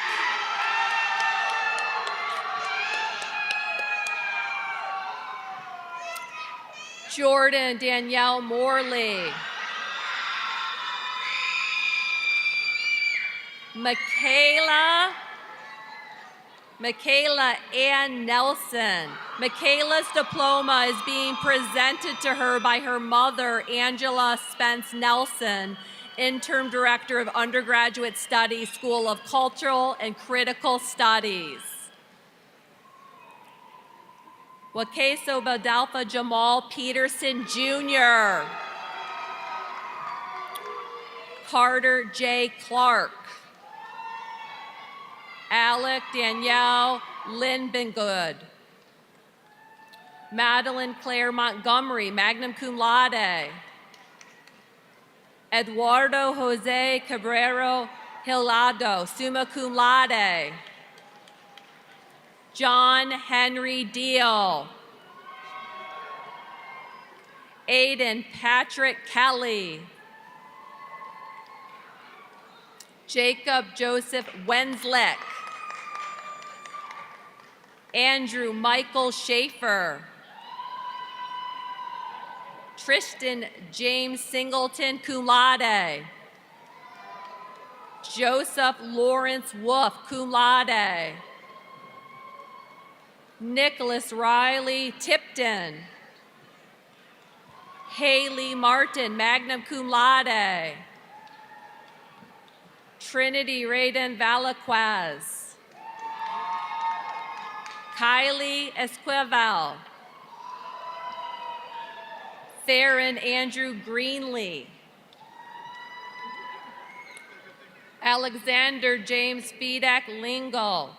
Jordan Danielle Morley. Michaela Ann Nelson. Michaela's diploma is being presented to her by her mother, Angela Spence Nelson, Interim Director of Undergraduate Studies, School of Cultural and Critical Studies. Wakeso Badalfa Jamal Peterson, Jr. Carter J. Clark. Alec Danielle Lindbengood. Madeline Claire Montgomery, magna cum laude. Eduardo Jose Cabrero Hilado, summa cum laude. John Henry Deal. Aiden Patrick Kelly. Jacob Joseph Wenslick. Andrew Michael Schaefer. Tristan James Singleton, cum laude. Joseph Lawrence Wolf, cum laude. Nicholas Riley Tipton. Haley Martin, magna cum laude. Trinity Raiden Valaquez. Kylie Esquivel. Theron Andrew Greenlee. Alexander James Fedak Lingle.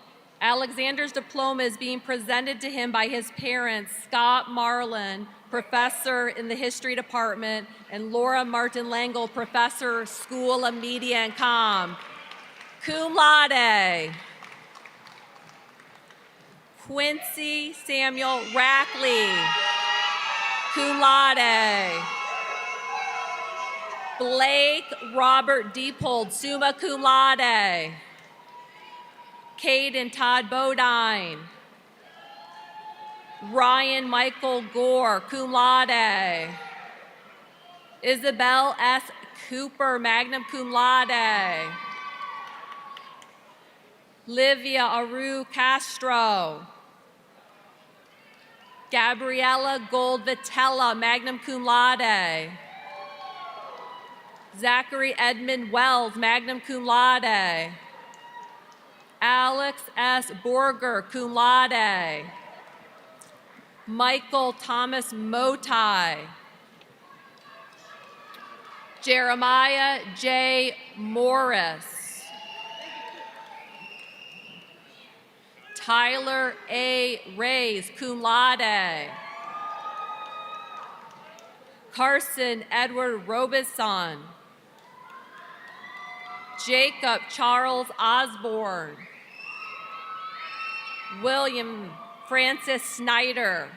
Alexander's diploma is being presented to him by his parents, Scott Marlin, professor in the history department, and Laura Martin Langle, professor, School of Media and Comm. Cum laude. Quincy Samuel Rackley. Cum laude. Blake Robert Deepold, summa cum laude. Caden Todd Bodine. Ryan Michael Gore, cum laude. Isabel S. Cooper, magna cum laude. Livia Aru Castro. Gabriella Gold Vitella, magna cum laude. Zachary Edmund Wells, magna cum laude. Alex S. Borger, cum laude. Michael Thomas Motai. Jeremiah J. Morris. Tyler A. Reyes, cum laude. Carson Edward Robison. Jacob Charles Osborne. William Francis Snyder.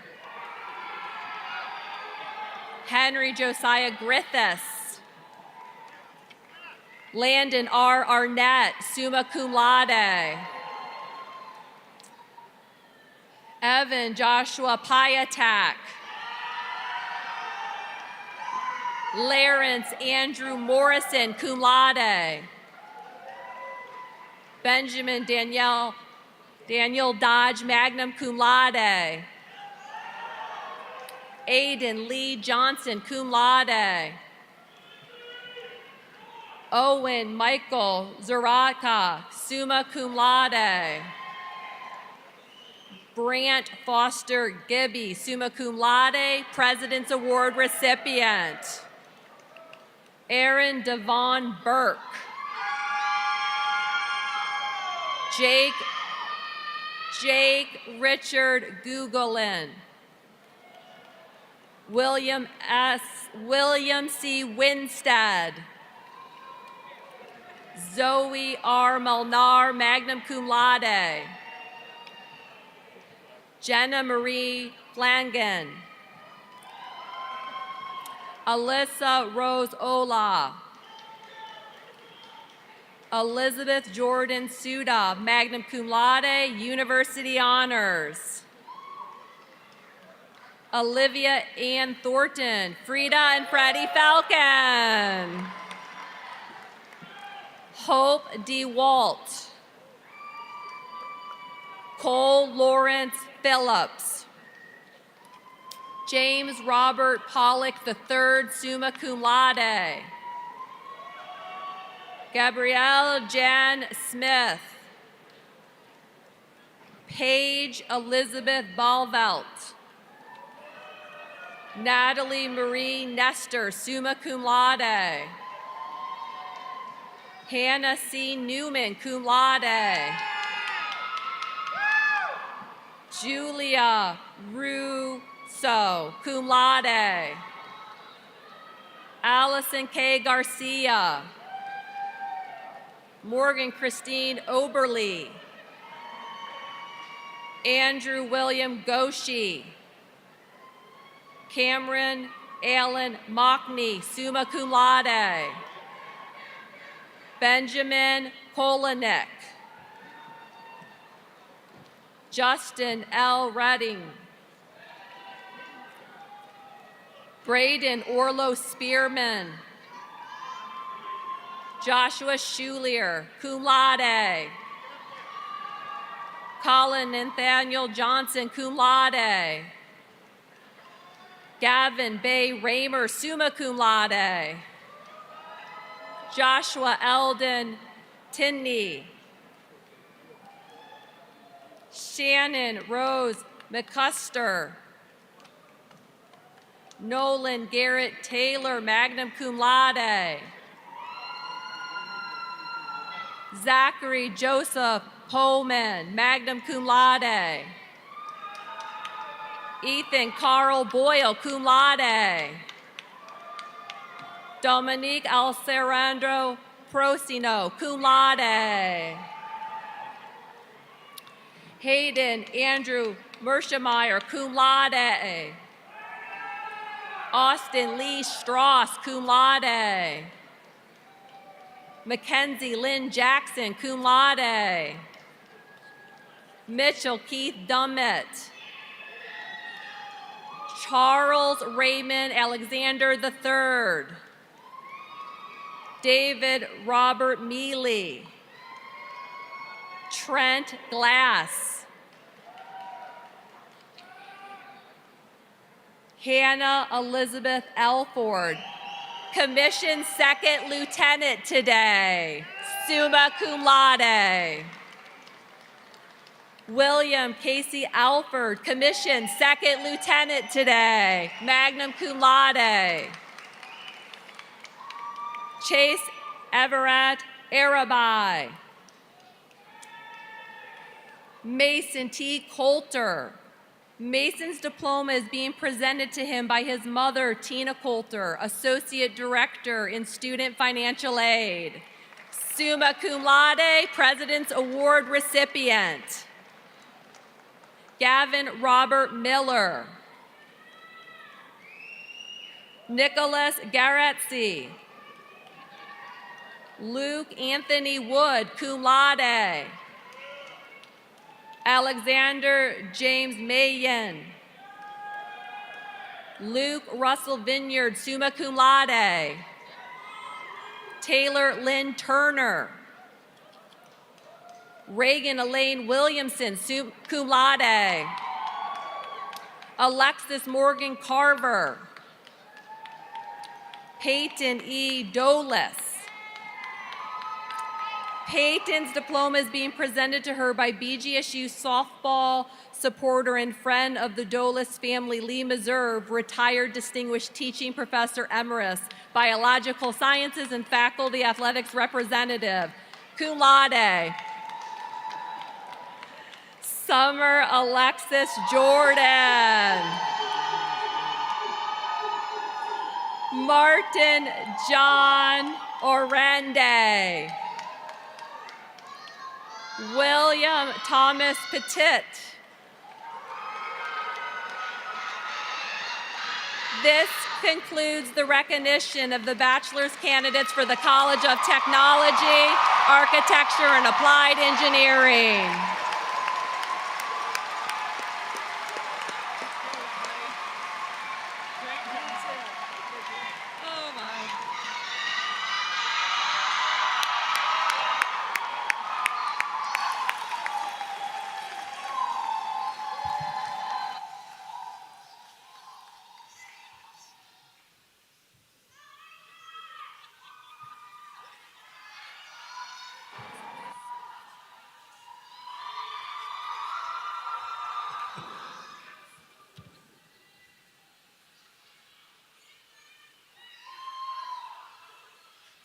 Henry Josiah Griffiths. Landon R. Arnett, summa cum laude. Evan Joshua Piatak. Lawrence Andrew Morrison, cum laude. Benjamin Daniel Dodge, magna cum laude. Aiden Lee Johnson, cum laude. Owen Michael Zaraka, summa cum laude. Brant Foster Gibby, summa cum laude, President's Award recipient. Aaron Devon Burke. Jake Richard Gugelin. William C. Winstead. Zoe R. Molnar, magna cum laude. Jenna Marie Flangen. Alyssa Rose Ola. Elizabeth Jordan Suda, magna cum laude, University Honors. Olivia Ann Thornton, Frida and Freddie Falcon. Hope DeWalt. Cole Lawrence Phillips. James Robert Pollock III, summa cum laude. Gabrielle Jan Smith. Paige Elizabeth Balvelt. Natalie Marie Nestor, summa cum laude. Hannah C. Newman, cum laude. Julia Russo, cum laude. Allison K. Garcia. Morgan Christine Oberly. Andrew William Goshi. Cameron Allen Mockney, summa cum laude. Benjamin Kolanek. Justin L. Redding. Braden Orlo Spearman. Joshua Schulier, cum laude. Colin Nathaniel Johnson, cum laude. Gavin Bay Raymer, summa cum laude. Joshua Eldon Tinney. Shannon Rose McCuster. Nolan Garrett Taylor, magna cum laude. Zachary Joseph Pullman, magna cum laude. Ethan Carl Boyle, cum laude. Dominique Alcerandro Procino, cum laude. Hayden Andrew Merschemeyer, cum laude. Austin Lee Strauss, cum laude. Mackenzie Lynn Jackson, cum laude. Mitchell Keith Dummett. Charles Raymond Alexander III. David Robert Mealy. Trent Glass. Hannah Elizabeth Elford, commissioned second lieutenant today, summa cum laude. William Casey Alford, commissioned second lieutenant today, magna cum laude. Chase Everett Arabai. Mason T. Coulter. Mason's diploma is being presented to him by his mother, Tina Coulter, Associate Director in Student Financial Aid. Summa cum laude, President's Award recipient. Gavin Robert Miller. Nicholas Garetzi. Luke Anthony Wood, cum laude. Alexander James Mayen. Luke Russell Vineyard, summa cum laude. Taylor Lynn Turner. Reagan Elaine Williamson, cum laude. Alexis Morgan Carver. Peyton E. Dolis. Peyton's diploma is being presented to her by BGSU softball supporter and friend of the Dolis family, Lee Meserve, retired distinguished teaching professor emeritus, biological sciences and faculty athletics representative, cum laude. Summer Alexis Jordan. Martin John Orende. William Thomas Petit. This concludes the recognition of the bachelor's candidates for the College of Technology, Architecture, and Applied Engineering.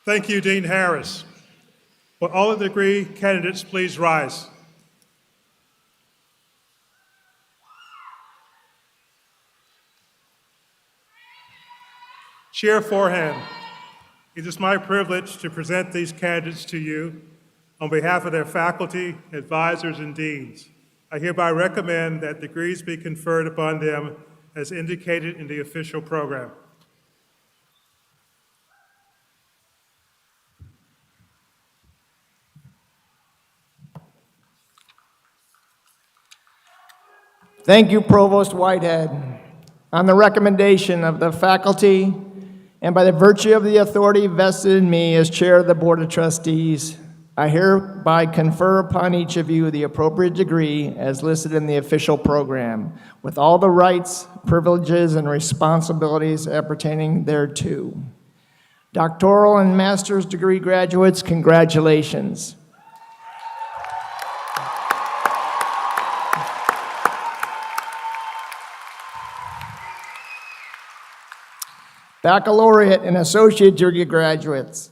Thank you, Dean Harris. Will all of the degree candidates please rise? Chair Forehand, it is my privilege to present these candidates to you on behalf of their faculty, advisors, and deans. I hereby recommend that degrees be conferred upon them as indicated in the official program.
Thank you, Provost Whitehead. On the recommendation of the faculty and by the virtue of the authority vested in me as chair of the Board of Trustees, I hereby confer upon each of you the appropriate degree as listed in the official program, with all the rights, privileges, and responsibilities appertaining thereto. Doctoral and master's degree graduates, congratulations. Baccalaureate and associate degree graduates,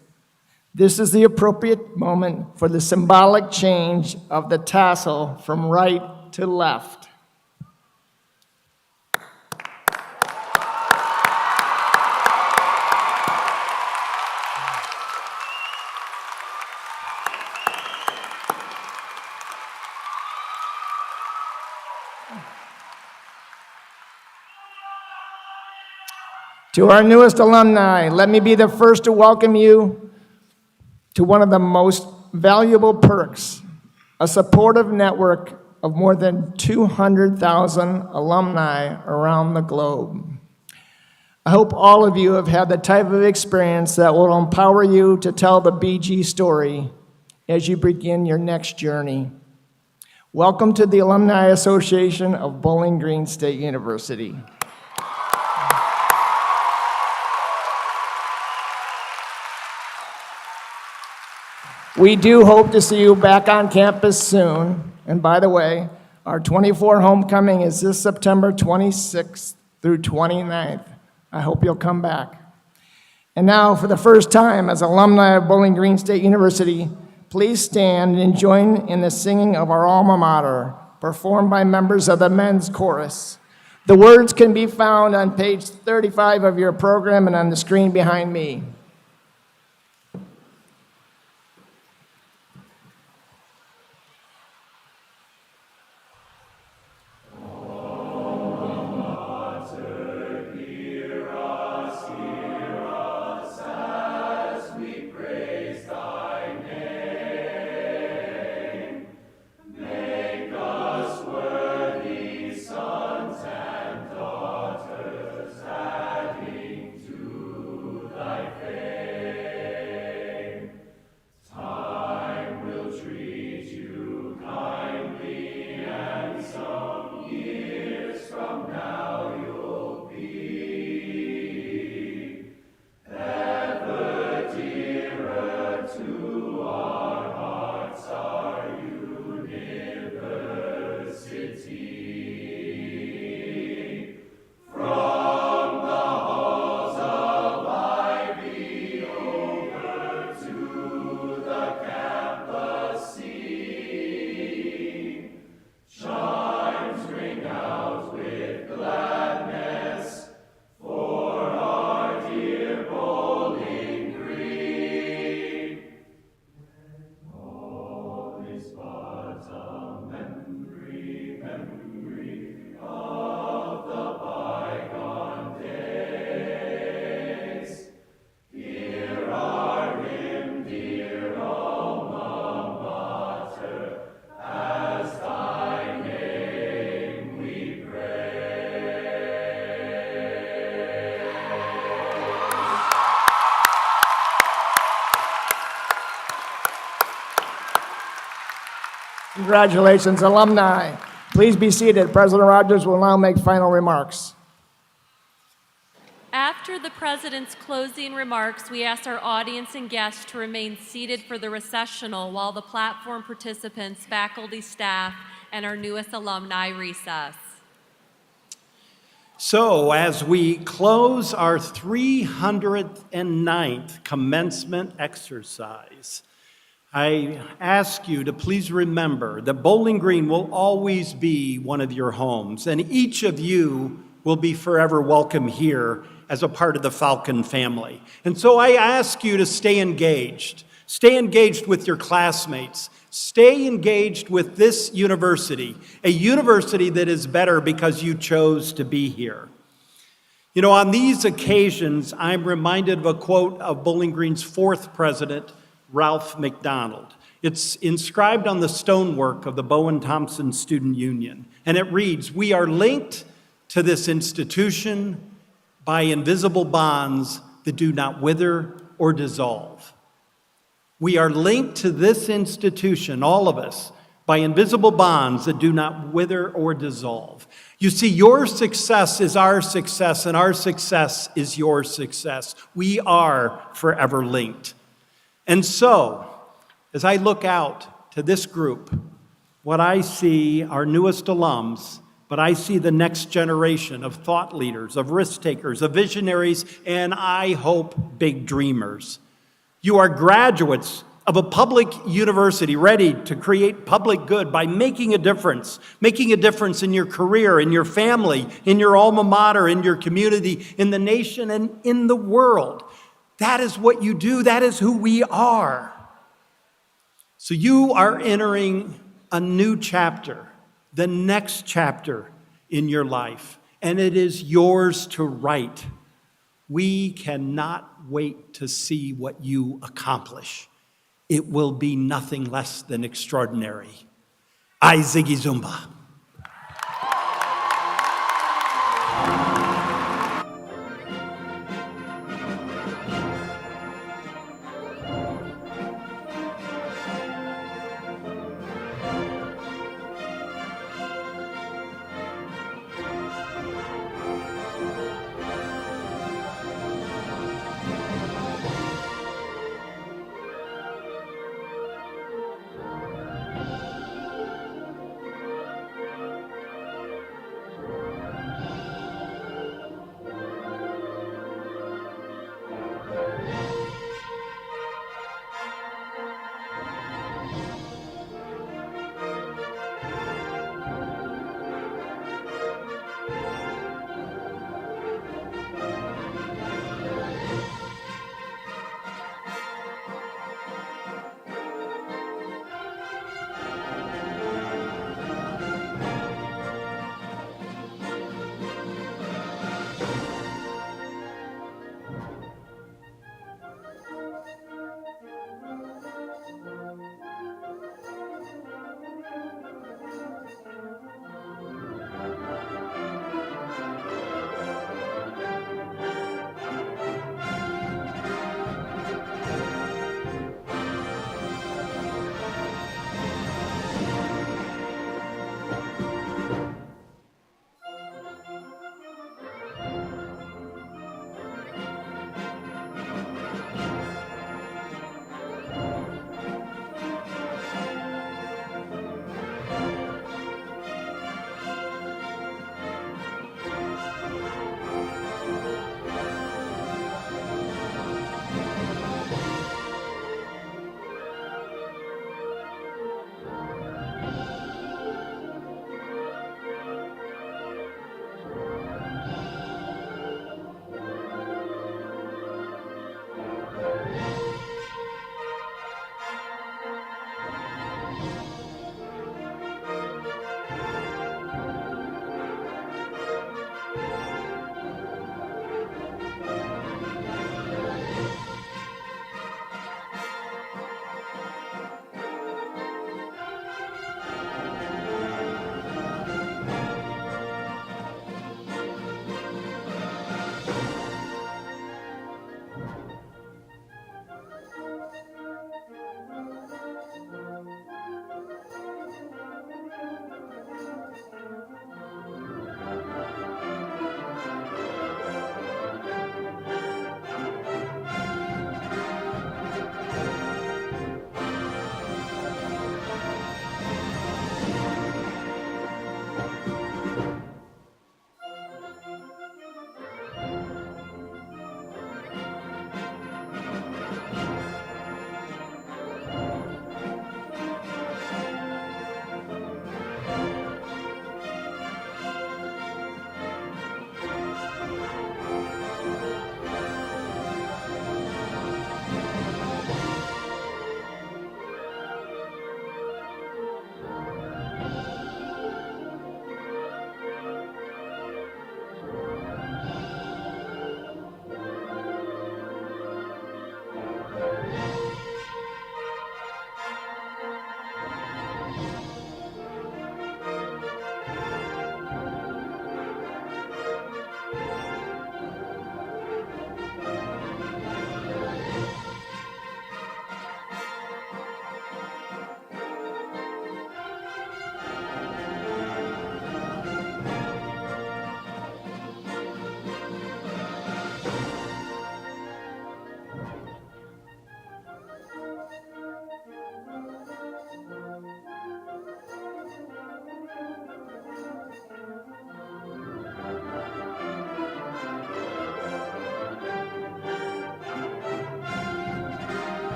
this is the appropriate moment for the symbolic change of the tassel from right to left. To our newest alumni, let me be the first to welcome you to one of the most valuable perks, a supportive network of more than 200,000 alumni around the globe. I hope all of you have had the type of experience that will empower you to tell the BG story as you begin your next journey. Welcome to the Alumni Association of Bowling Green State University. We do hope to see you back on campus soon. And by the way, our 24 homecoming is this September 26th through 29th. I hope you'll come back. And now, for the first time as alumni of Bowling Green State University, please stand and join in the singing of our alma mater, performed by members of the men's chorus. The words can be found on page 35 of your program and on the screen behind me. Congratulations, alumni. Please be seated. President Rogers will now make final remarks.
After the President's closing remarks, we ask our audience and guests to remain seated for the recessional while the platform participants, faculty, staff, and our newest alumni recess.
So, as we close our 309th commencement exercise, I ask you to please remember that Bowling Green will always be one of your homes, and each of you will be forever welcome here as a part of the Falcon family. And so I ask you to stay engaged. Stay engaged with your classmates. Stay engaged with this university, a university that is better because you chose to be here. You know, on these occasions, I'm reminded of a quote of Bowling Green's fourth president, Ralph McDonald. It's inscribed on the stonework of the Bowen-Thompson Student Union, and it reads, "We are linked to this institution by invisible bonds that do not wither or dissolve." We are linked to this institution, all of us, by invisible bonds that do not wither or dissolve. You see, your success is our success, and our success is your success. We are forever linked. And so, as I look out to this group, what I see are newest alums, but I see the next generation of thought leaders, of risk takers, of visionaries, and I hope big dreamers. You are graduates of a public university ready to create public good by making a difference in your career, in your family, in your alma mater, in your community, in the nation, and in the world. That is what you do. That is who we are. So you are entering a new chapter, the next chapter in your life, and it is yours to write. We cannot wait to see what you accomplish. It will be nothing less than extraordinary. I Ziggy Zumba.